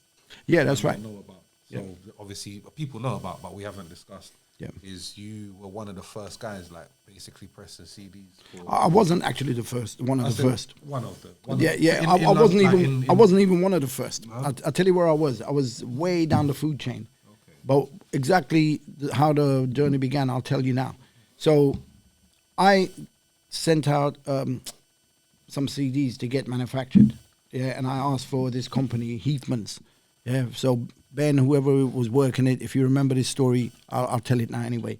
Yeah, that's People right. Know about. So obviously, people know about, but we haven't discussed. Yeah. Is you were one of the first guys, like basically pressing CDs. For, I wasn't actually the first, one I of the said first. One of the. I wasn't even. I wasn't even one of the first. I'll tell you where I was. I was way down the food chain. Okay. But exactly how the journey began, I'll tell you now. So, I sent out some CDs to get manufactured. Yeah, and I asked for this company, Heathman's. Yeah, so Ben, whoever was working it, if you remember this story, I'll tell it now anyway.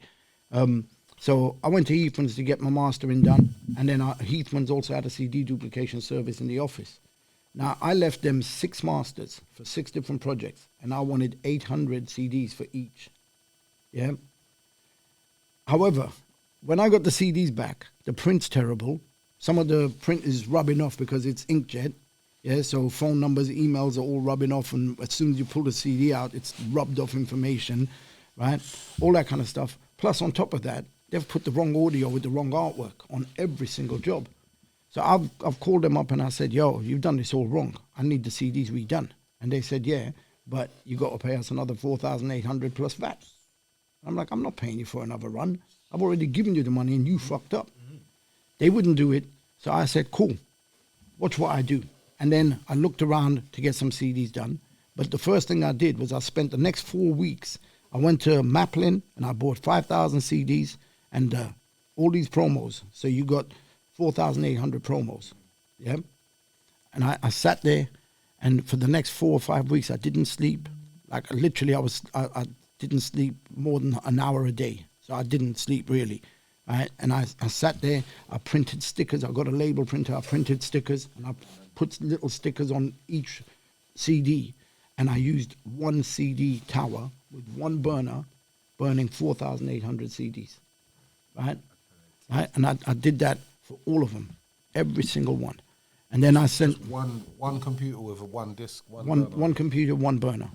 So I went to Heathman's to get my mastering done, and then Heathman's also had a CD duplication service in the office. Now, I left them 6 masters for 6 different projects, and I wanted 800 CDs for each. Yeah. However, when I got the CDs back, the print's terrible. Some of the print is rubbing off because it's inkjet. Yeah, so phone numbers, emails are all rubbing off, and as soon as you pull the CD out, it's rubbed off information, right? All that kind of stuff. Plus, on top of that, they've put the wrong audio with the wrong artwork on every single job. So I've called them up and I said, yo, you've done this all wrong. I need the CDs redone. And they said, yeah, but you got to pay us another 4,800 plus VAT. I'm like, I'm not paying you for another run. I've already given you the money and you fucked up. They wouldn't do it. So I said, cool, watch what I do. And then I looked around to get some CDs done. But the first thing I did was I spent the next 4 weeks. I went to Maplin and I bought 5,000 CDs and all these promos. So you got 4,800 promos. Yeah. And I sat there, and for the next 4 or 5 weeks, I didn't sleep. Like literally, I didn't sleep more than an hour a day. So I didn't sleep really. Right? And I sat there, I printed stickers. I got a label printer, I printed stickers, and I put little stickers on each CD. And I used one CD tower with one burner, burning 4,800 CDs. Right? Right? And I did that for all of them, every single one. And then I sent one computer with one disk, one computer, one burner.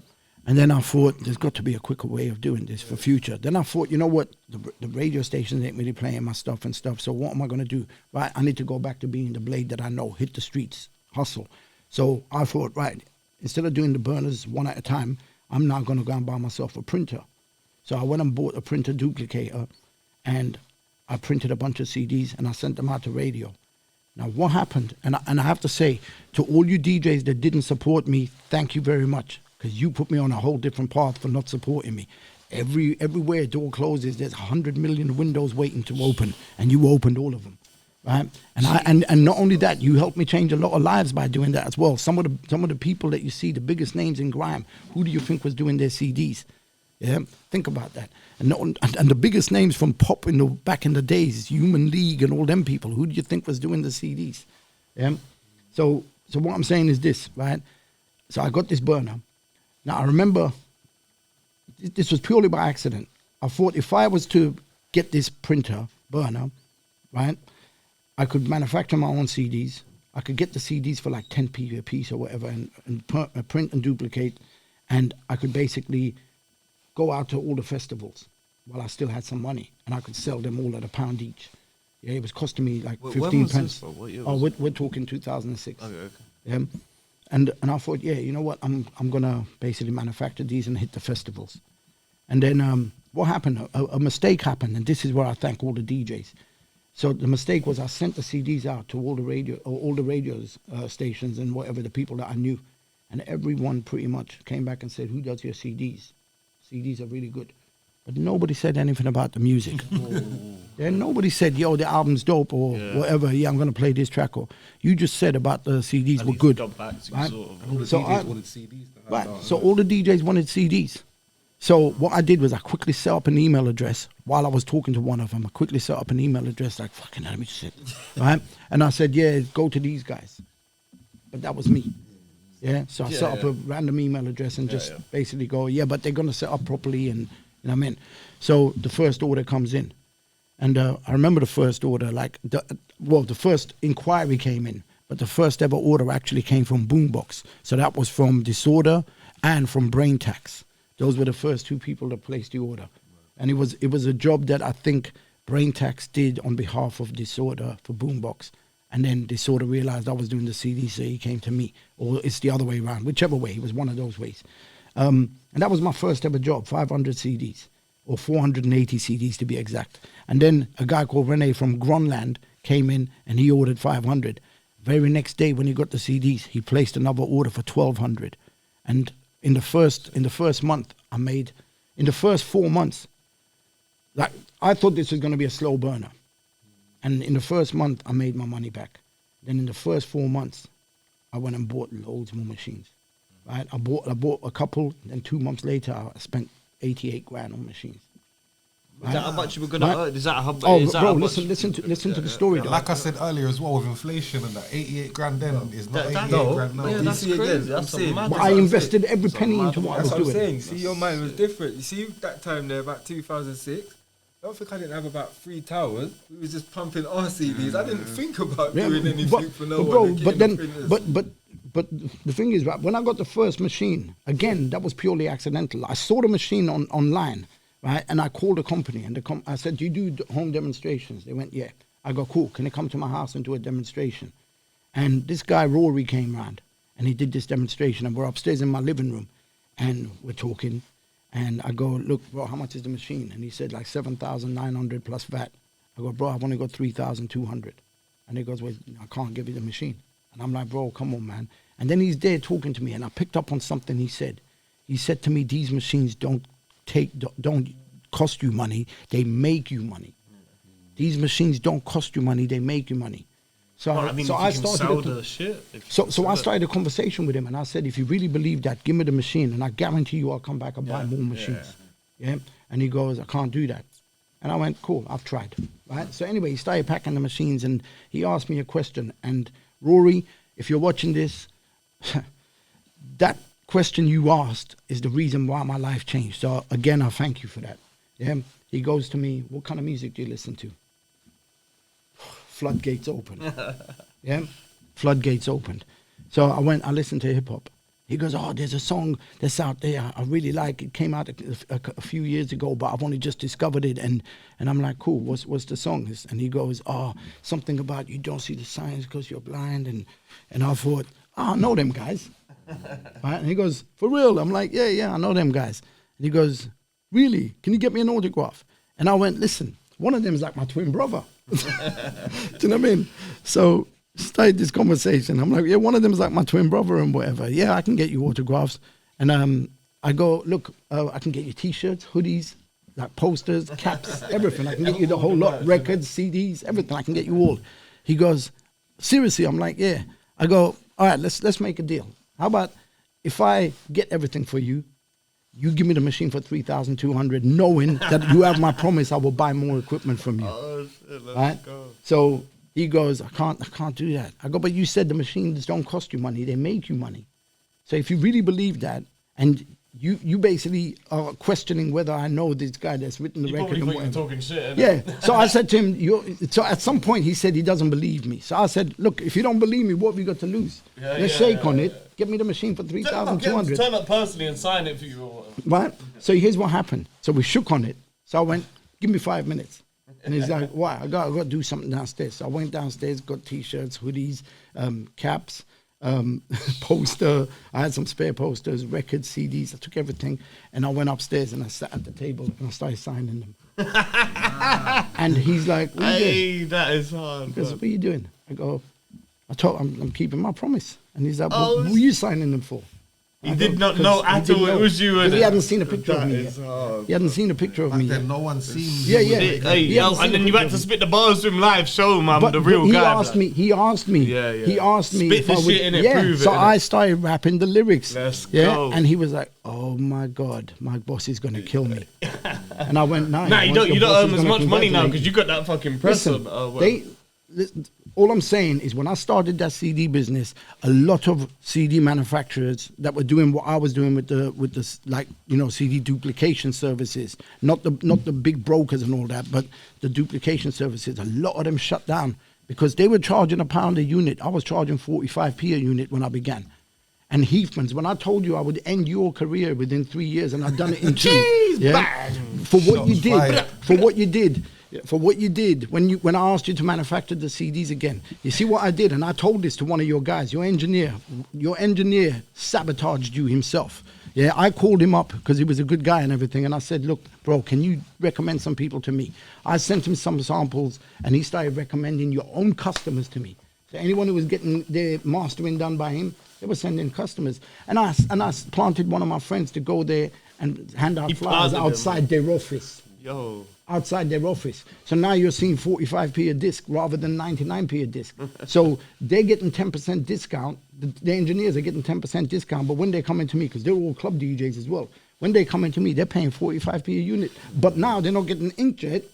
And then I thought, there's got to be a quicker way of doing this for future. Then I thought, you know what? The radio stations ain't really playing my stuff and stuff. So what am I going to do? Right? I need to go back to being the blade that I know, hit the streets, hustle. So I thought, right, instead of doing the burners one at a time, I'm now going to go and buy myself a printer. So I went and bought a printer duplicator, and I printed a bunch of CDs, and I sent them out to radio. Now, what happened, and I have to say, to all you DJs that didn't support me, thank you very much, because you put me on a whole different path for not supporting me. Everywhere a door closes, there's 100 million windows waiting to open, and you opened all of them, right? And not only that, you helped me change a lot of lives by doing that as well. Some of the people that you see, the biggest names in grime, who do you think was doing their CDs? Yeah, think about that. And the biggest names from pop back in the days, Human League and all them people, who do you think was doing the CDs? Yeah. So what I'm saying is this, right? So I got this burner. Now I remember this was purely by accident. I thought if I was to get this printer burner, right, I could manufacture my own CDs. I could get the CDs for like 10p a piece or whatever, and print and duplicate, and I could basically go out to all the festivals while I still had some money, and I could sell them all at £1 each. Yeah, it was costing me like 15 pence. What year Oh, was we're talking 2006. Okay. Yeah, and I thought, yeah, you know what, I'm gonna basically manufacture these and hit the festivals. And then what happened? A mistake happened, and this is where I thank all the DJs. So the mistake was I sent the CDs out to all the radio stations and whatever, the people that I knew, and everyone pretty much came back and said, "Who does your CDs? CDs are really good." But nobody said anything about the music. Then nobody said, "Yo, the album's dope," or whatever. Yeah, I'm gonna play this track. Or you just said about the CDs were good. Back to Right? sort of, All the So DJs wanted CDs. Right. So all the DJs wanted CDs. So what I did was I quickly set up an email address while I was talking to one of them. I quickly set up an email address, like, fucking let me sit. Right? And I said, yeah, go to these guys. But that was me. Yeah. So I set up a random email address and just basically go, yeah, but they're going to set up properly. And you know what I mean? So the first order comes in. And I remember the first order, the first inquiry came in, but the first ever order actually came from Boombox. So that was from Disorder and from Brain Tax. Those were the first two people that placed the order. And it was a job that I think Brain Tax did on behalf of Disorder for Boombox. And then Disorder realized I was doing the CD, so he came to me. Or it's the other way around, whichever way, it was one of those ways. And that was my first ever job, 500 CDs, or 480 CDs to be exact. And then a guy called Rene from Gronland came in and he ordered 500. Very next day when he got the CDs, he placed another order for 1,200. And in the first month, I made, in the first 4 months, like I thought this was going to be a slow burner. And in the first month, I made my money back. Then in the first 4 months, I went and bought loads more machines. Right? I bought a couple, and 2 months later, I spent 88 grand on machines. Is that how much you were gonna earn? Is that how? Oh, is that bro, how much- listen to the story. Though. Like I said earlier as well, with inflation and that, 88 grand then is not That- 88 no, grand now. yeah, You that's see crazy. again, That's I'm a saying- mad- But I invested every penny into what I That's was what I'm doing. saying. See, your mind was different. You see, that time there, about 2006, I don't think I didn't have about 3 towers. We was just pumping our CDs. I didn't think about Yeah, doing anything for no but bro, one. but then, but but the thing is, right, when I got the first machine, again, that was purely accidental. I saw the machine online, right, and I called the company, and I said, "Do you do home demonstrations?" They went, "Yeah." I go, "Cool. Can you come to my house and do a demonstration?" And this guy Rory came round, and he did this demonstration, and we're upstairs in my living room, and we're talking, and I go, "Look, bro, how much is the machine?" And he said like 7,900 plus VAT. I go, "Bro, I've only got 3,200." And he goes, "Well, I can't give you the machine." And I'm like, "Bro, come on, man." And then he's there talking to me, and I picked up on something he said. He said to me, "These machines don't cost you money, they make you money. These machines don't cost you money, they make you money." So, Well, I mean, so if I you can started. sell the shit. So I started a conversation with him, and I said, "If you really believe that, give me the machine, and I guarantee you, I'll come back and buy more machines." Yeah. And he goes, "I can't do that." And I went, "Cool, I've tried." Right. So anyway, he started packing the machines, and he asked me a question. And Rory, if you're watching this, that question you asked is the reason why my life changed. So again, I thank you for that. Yeah. He goes to me, "What kind of music do you listen to?" Floodgates opened. Yeah, floodgates opened. So I listened to hip hop. He goes, "Oh, there's a song that's out there. I really like it. Came out a few years ago, but I've only just discovered it." And I'm like, "Cool. What's the song?" And he goes, "Oh, something about you don't see the signs because you're blind." And I thought, "Oh, I know them guys." Right? And he goes, "For real?" I'm like, "Yeah, I know them guys." And he goes, "Really? Can you get me an autograph?" And I went, "Listen, one of them is like my twin brother." Do you know what I mean? So started this conversation. I'm like, "Yeah, one of them is like my twin brother and whatever. Yeah, I can get you autographs." And I go, "Look, I can get you T-shirts, hoodies, like posters, caps, everything. I can get you the whole lot, records, CDs, everything. I can get you all." He goes, "Seriously?" I'm like, "Yeah." I go, "All right, let's make a deal. How about if I get everything for you, you give me the machine for 3,200, knowing that you have my promise, I will buy more equipment from you." Oh shit, let's right? go. So he goes, I can't do that." I go, "But you said the machines don't cost you money, they make you money. So if you really believe that, and you basically are questioning whether I know this guy that's written the You record probably and think you're whatever." talking shit. Yeah. So I said to him, so at some point he said he doesn't believe me. So I said, "Look, if you don't believe me, what have you got to lose? Let's shake on it. Get me the machine for 3,200. Turn up personally and sign it for you or whatever. Right? So here's what happened. So we shook on it. So I went, "Give me 5 minutes." And he's like, "Why? I got to do something downstairs." So I went downstairs, got T-shirts, hoodies, caps, poster. I had some spare posters, records, CDs. I took everything, and I went upstairs and I sat at the table and I started signing them. And he's like, "What are you doing?" Hey, that is hard. He goes, bro. "What are you doing?" I go, I'm keeping my promise." And he's like, Oh, "What were you signing them for?" He I did go, not know 'Cause he at didn't all it know. was you. 'Cause innit? he hadn't seen a picture of That me is yet. hard. He hadn't seen a picture of Back me then, yet. no one seen. Yeah, yeah. Hey, He hadn't seen and a then you picture had of to me. spit the bars to him live, show him I'm the real he guy. asked me. He asked me. Yeah, yeah. He asked me Spit if the I would. shit in it, Yeah. prove it, So innit? I started rapping the lyrics. Let's yeah. go. And he was like, "Oh my God, my boss is gonna kill me." And I went, "Nah, Nah, you don't earn as much money now because because you got that fucking press Listen, on. all I'm saying is when I started that CD business, a lot of CD manufacturers that were doing what I was doing with the like, you know, CD duplication services, not the big brokers and all that, but the duplication services, a lot of them shut down because they were charging £1 a unit. I was charging 45p a unit when I began. And Heathman's, when I told you I would end your career within 3 years, and I've done it in 2. For what you Shots did, fired. for what you did. For what you did when I asked you to manufacture the CDs again. You see what I did, and I told this to one of your guys, your engineer sabotaged you himself. Yeah, I called him up because he was a good guy and everything, and I said, "Look, bro, can you recommend some people to me?" I sent him some samples, and he started recommending your own customers to me. So anyone who was getting their mastering done by him, they were sending customers. And I planted one of my friends to go there and hand out He flyers planted them, outside their office. Yo. Outside their office. So now you're seeing 45p a disc rather than 99p a disc. So they're getting 10% discount. The engineers are getting 10% discount, but when they come into me, because they're all club DJs as well, when they come into me, they're paying 45p a unit. But now they're not getting inkjet,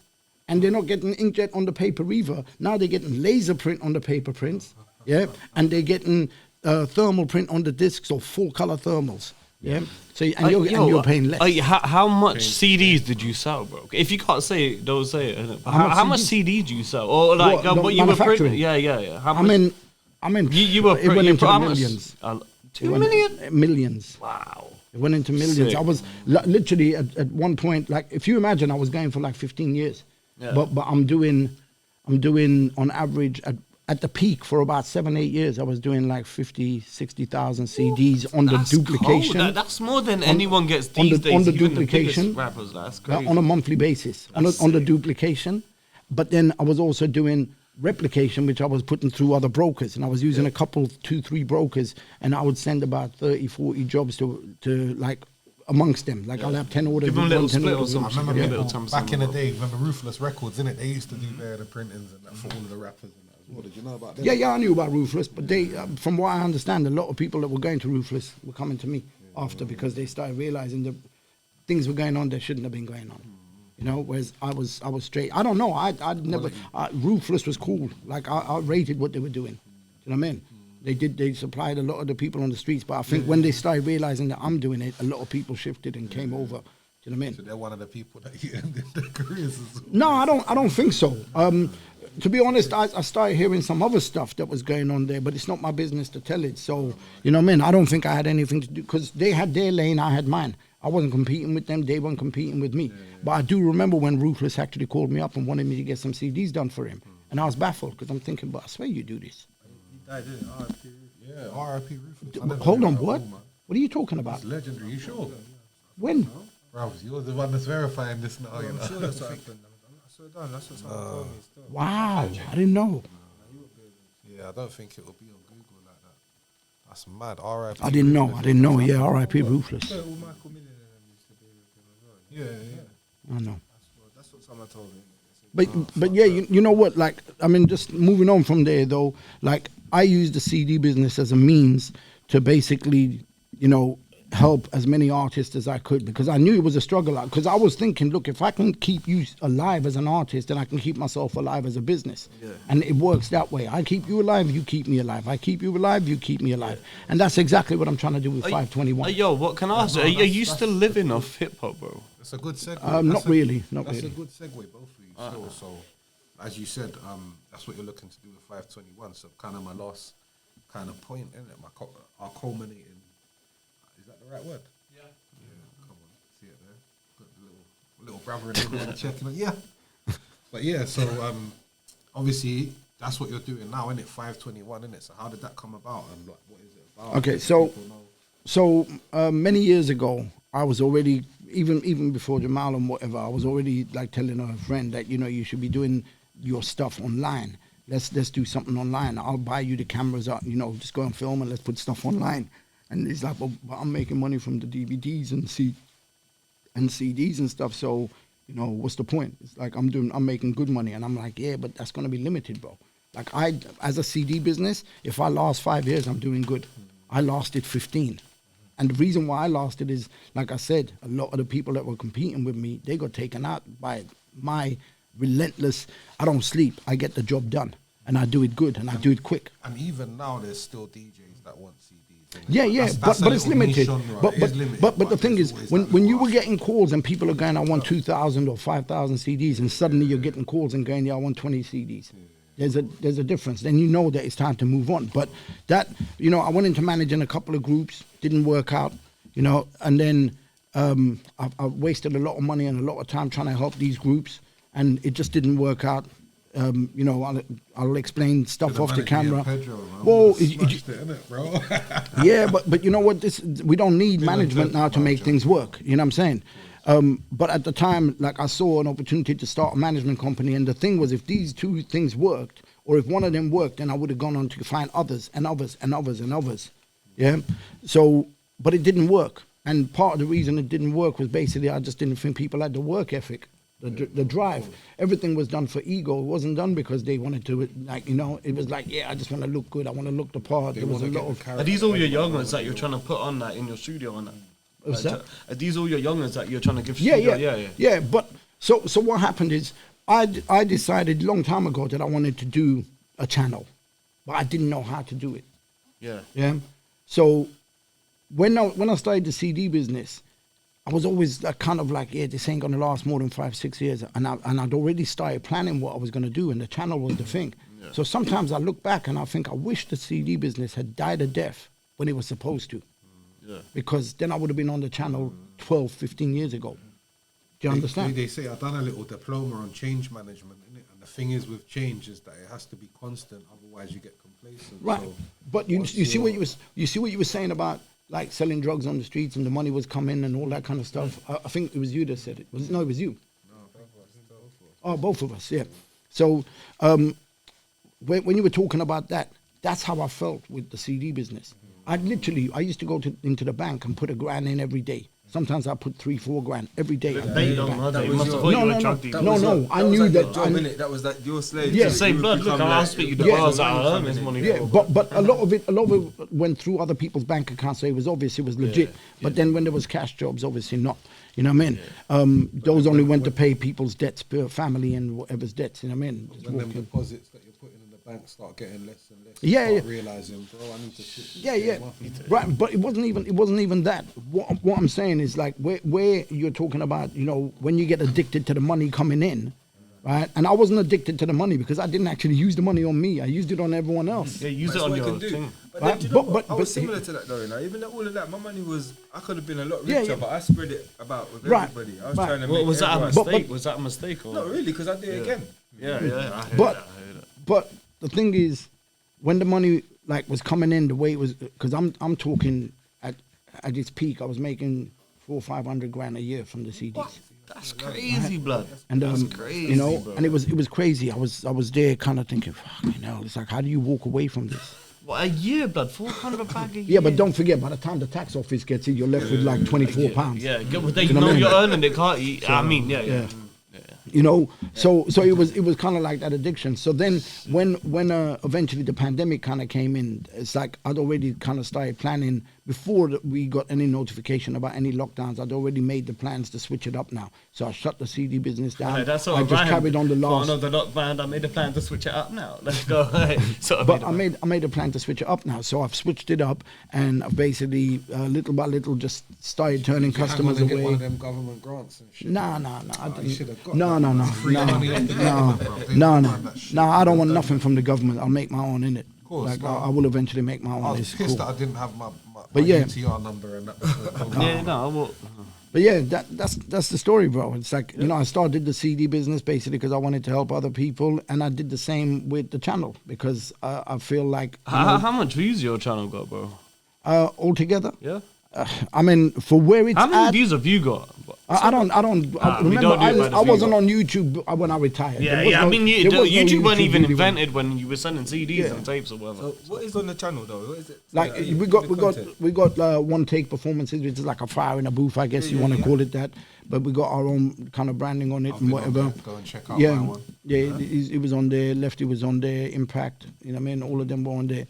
and they're not getting inkjet on the paper either. Now they're getting laser print on the paper prints, yeah, and they're getting thermal print on the discs, or full color thermals. Yeah. So and you're paying less. How much CDs did you sell, bro? If you can't say it, don't say it. Innit? How much CDs do you sell? Or like What, what you were manufacturing? printing? Yeah. How I much? mean, I mean, You were it went into the promised. millions. 2 million? Millions. Wow. It went into millions. Sick. I was literally at one point, like, if you imagine, I was going for like 15 years. Yeah. But I'm doing on average at the peak for about 7-8 years. I was doing like 50,000-60,000 CDs on the That's duplication. cold. That's more than anyone gets on these the- days. on the even duplication. The biggest rappers, that's crazy. on a monthly basis on That's the sick. duplication. But then I was also doing replication, which I was putting through other brokers, and I was using a couple, 2-3 brokers, and I would send about 30-40 jobs to like amongst them. Like I'll have 10 orders. Give them a with little one, 10 split or orders with something. I one. remember Yeah. people Little back in the Thompson, day, remember Ruthless Records, innit? They used to do the printings and that for all of the rappers and that as well. Did you know about that? Yeah, I knew about Ruthless, but they, from what I understand, a lot of people that were going to Ruthless were coming to me after because they started realizing that things were going on that shouldn't have been going on. You know, whereas I was straight. I don't know. I'd never. Ruthless was cool. Like I rated what they were doing. You know what I mean? They supplied a lot of the people on the streets, but I think when they started realizing that I'm doing it, a lot of people shifted and came over. Do you know what I mean? So they're one of the people that you ended their careers as well. No, I don't think so. To be honest, I started hearing some other stuff that was going on there, but it's not my business to tell it. So, you know what I mean? I don't think I had anything to do, because they had their lane, I had mine. I wasn't competing with them, they weren't competing with me. But I do remember when Ruthless actually called me up and wanted me to get some CDs done for him. And I was baffled, because I'm thinking, but I swear you do this. He died, didn't he? R.I.P. Yeah, R.I.P. Ruthless. I never Hold knew on, that what? all, man. What are you talking about? It's legendary. You sure? When? Bruv, you're the one that's verifying this now. You I'm know? sure that's what happened. I swear down, that's what someone told me. Still. Wow, I didn't know. Yeah, I don't think it will be on Google like that. That's mad. R.I.P. I didn't know. Yeah, R.I.P. Ruthless. All Michael Million and them used to be with him as well. Yeah. I know. That's what someone told me. But yeah, you know what? Like, I mean, just moving on from there though. Like, I use the CD business as a means to basically, you know, help as many artists as I could, because I knew it was a struggle. Because I was thinking, look, if I can keep you alive as an artist, then I can keep myself alive as a business. Yeah. And it works that way. I keep you alive, you keep me alive. I keep you alive, you keep me alive. And that's exactly what I'm trying to do with 521. Yo, what can I ask? Are you still living off hip hop, bro? It's a good segue. Not really. That's a good segue, both of you. Still. So, as you said, that's what you're looking to do with 521. So, kind of my last kind of point, isn't it? Our culminating. Is that the right word? Yeah. Come on, see it there. Got the little brother in there checking it. Yeah. But yeah, so obviously that's what you're doing now, isn't it? 521, isn't it? So how did that come about, and like, what is it about? Okay, Let so people know. So many years ago, I was already, even before Jamal and whatever, I was already like telling a friend that, you know, you should be doing your stuff online. Let's do something online. I'll buy you the cameras out, you know, just go and film and let's put stuff online. And he's like, but I'm making money from the DVDs and CDs and stuff. So, you know, what's the point? It's like I'm making good money. And I'm like, yeah, but that's gonna be limited, bro. Like as a CD business, if I last 5 years, I'm doing good. I lasted 15. And the reason why I lasted is, like I said, a lot of the people that were competing with me, they got taken out by my relentless, I don't sleep, I get the job done. And I do it good, and I do it quick. And even now, there's still DJs that want CDs. innit? Yeah, That's but it's a little niche limited. genre. But It is limited, but the thing there's is, always when that when you little were getting calls and people are going, I want 2,000 or 5,000 CDs, and suddenly you're getting calls and going, yeah, I want 20 CDs. There's a difference. Then you know that it's time to move on. But that, you know, I went into managing a couple of groups, didn't work out, you know, and then I wasted a lot of money and a lot of time trying to help these groups, and it just didn't work out. You know, I'll explain stuff Could've off the managed to camera. get Pedro, man. Well, Smashed it, innit, bro? yeah, but you know what? We don't need management now to make things work. You know what I'm saying? But at the time, like, I saw an opportunity to start a management company, and the thing was, if these two things worked, or if one of them worked, then I would have gone on to find others and others and others and others. Yeah. So, but it didn't work, and part of the reason it didn't work was basically I just didn't think people had the work ethic. The drive, everything was done for ego. It wasn't done because they wanted to, like, you know, it was like, yeah, I just want to look good. I want to look the part. There was a lot of. Are these all your young ones that you're trying to put on that in your studio and that? What's Like, that? Are these all your young ones that you're trying to give Yeah. studio? Yeah, but so what happened is I decided a long time ago that I wanted to do a channel, but I didn't know how to do it. Yeah. Yeah. So when I started the CD business, I was always kind of like, yeah, this ain't gonna last more than 5-6 years, and I'd already started planning what I was gonna do, and the channel was the thing. So sometimes I look back and I think I wish the CD business had died a death when it was supposed to. Because then I would have been on the channel 12, 15 years ago. Do you understand? They say I've done a little diploma on change management, innit? And the thing is with change is that it has to be constant, otherwise you get complacent. Right. So But you see what you were saying about like selling drugs on the streets and the money was coming and all that kind of stuff. I think it was you that said it. It was you. Oh, both of us, yeah. So when you were talking about that, that's how I felt with the CD business. I used to go into the bank and put $1,000 in every day. Sometimes I put $3-4 grand every day. They don't know. They must have thought No, you no, were no. drug dealer. No, I knew that. Job, innit? That was like your slave. Yeah. It's the same blood. Look, I'll speak you the bars that I earn this money. Yeah, but a lot of it went through other people's bank accounts, so it was obvious, it was legit. But then when there was cash jobs, obviously not. You know what I mean? Those only went to pay people's debts, per family and whatever's debts. You know what I mean? Just when them walking. deposits that you're putting in the bank start getting less and less, Yeah, you yeah. start realizing, bro, I need to switch this Yeah, game yeah, up. right. But it wasn't even that. What I'm saying is like where you're talking about, you know, when you get addicted to the money coming in, right? And I wasn't addicted to the money because I didn't actually use the money on me. I used it on everyone else. Yeah, use it That's on what I your can do. thing. But Right, then, do you know but- what? I but- was but- similar to that though, you know. Even though all of that, my money was, I could have been a lot Yeah, richer, yeah. but I spread it about with Right, everybody. I was right. trying to Well, make was that a everyone- mistake? Was that a mistake? Or? Not really, because I did it again. Yeah. I hear that. But the thing is, when the money like was coming in the way it was, because I'm talking at its peak, I was making 400-500 grand a year from the CDs. That's crazy, blood. And That's crazy, you know, bro. and it was crazy. I was there, kind of thinking, fucking hell. It's like, how do you walk away from this? What, a year, blood? 400 bag a year? Yeah, but don't forget, by the time the tax office gets in, you're left with like 24 pounds. Yeah, but they You know know what I mean? you're earning it, can't you? I mean, yeah. Yeah. You know, so it was kind of like that addiction. So then when eventually the pandemic kind of came in, it's like I'd already kind of started planning before we got any notification about any lockdowns. I'd already made the plans to switch it up now. So I shut the CD business down. Hey, that's all I just right. carried on the For last. another not band, I made a plan to switch it up now. Let's go. So But I made a plan to switch it up now. So I've switched it up, and I've basically little by little just started turning customers Get one of away. them government grants and shit. Nah, I you should didn't. have got No, that. no, Free money off the government, bro. They no, don't no, mind that shit. no. I don't want nothing from the government. I'll make my own in it. Of course, Like no. I will eventually make my own. I was It's pissed cool. that I didn't have my But yeah. UTR number and that. yeah, no, well, But yeah, that's the story, bro. It's like, you know, I started the CD business basically because I wanted to help other people, and I did the same with the channel because I feel like you know, how much views your channel got, bro? altogether. Yeah. I mean, for where it's How many at, views have you got? I don't. we Remember, don't do it by the I wasn't view. on YouTube when I retired. Yeah, There was yeah. I no- mean, there was no YouTube weren't even really when- invented when you were sending CDs Yeah. and tapes or whatever. So what is on the channel though? What is it? Like So, we got one take performances, which is like a fire in a booth, I guess you want to call it that. But we got our own kind of branding on it and whatever. Go and check out Yeah, my one. yeah, it was on there. Lefty was on there. Impact, you know what I mean. All of them were on there.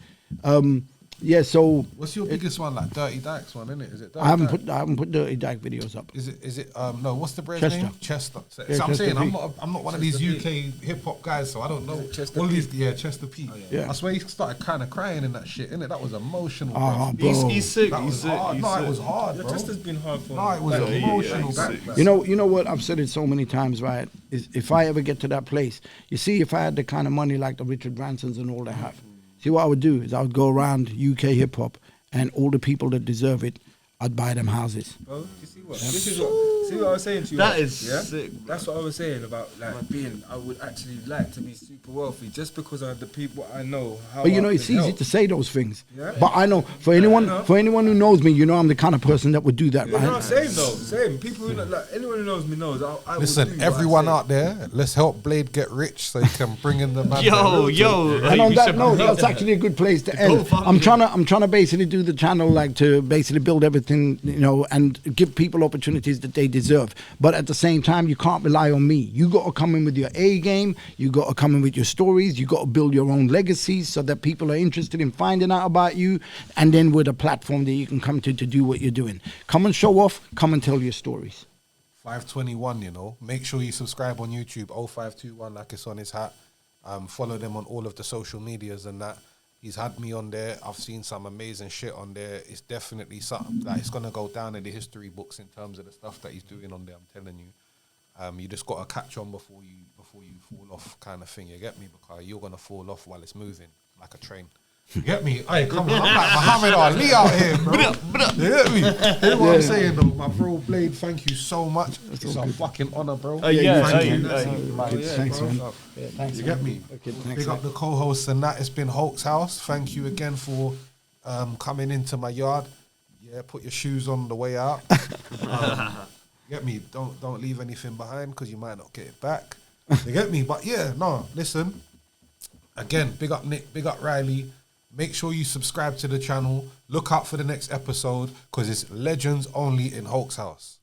Yeah, so What's your biggest one? Like Dirty Dykes one, isn't it? Is it? Dirty I haven't Dyke? put Dirty Dyke videos up. Is it? No. What's the brand's Chester. name? Chester. So, Yeah, so I'm Chester saying P. I'm not one of these UK hip hop guys, so I don't know. Chester All P? these, yeah, Chester P. yeah. I swear he started kind of crying in that shit, innit? That was emotional. Ah, bro. bro. He's sick. That He's was sick. hard. He's No, sick. it was hard, Yeah, bro. Chester's been hard for No, it was me. emotional. You know what? I've said it so many times, right? Is if I ever get to that place, you see, if I had the kind of money like the Richard Bransons and all they have, see what I would do is I would go around UK hip hop and all the people that deserve it, I'd buy them houses. Bro, you see what? This is what. See what I was saying to you. That like, is yeah? sick, bro. That's what I was saying about like being. I would actually like to be super wealthy just because of the people I know. How But you I know, it's can easy help. to say those things. Yeah. But I know for anyone who knows me, you know, I'm the kind of person that would do that, You know what I'm right? saying though? Same. People who know, like anyone who knows me knows. I will Listen, do what I everyone say. out there, let's help Blade get rich so he can bring in the man. Yo. And on that note, that's actually a good place to end. I'm trying to basically do the channel like to basically build everything, you know, and give people opportunities that they deserve. But at the same time, you can't rely on me. You got to come in with your A game. You got to come in with your stories. You got to build your own legacies so that people are interested in finding out about you. And then with a platform that you can come to do what you're doing. Come and show off. Come and tell your stories. 521, you know. Make sure you subscribe on YouTube, 0521, like it's on his hat. Follow them on all of the social medias and that. He's had me on there. I've seen some amazing shit on there. It's definitely something that it's gonna go down in the history books in terms of the stuff that he's doing on there. I'm telling you. You just got to catch on before you fall off, kind of thing. You get me? Because you're gonna fall off while it's moving like a train. You get me? Hey, come on, I'm like Muhammad Ali out here, bro. You get me? Hear what I'm saying, though, my bro Blade. Thank you so much. It's a fucking honor, bro. Thanks, man. You get me? Okay, thanks, Big up man. the co-hosts and that. It's been Hulk's house. Thank you again for coming into my yard. Yeah, put your shoes on the way out. Get me? Don't leave anything behind because you might not get it back. You get me? But yeah, no. Listen. Again, big up Nick. Big up Riley. Make sure you subscribe to the channel. Look out for the next episode because it's legends only in Hulk's house.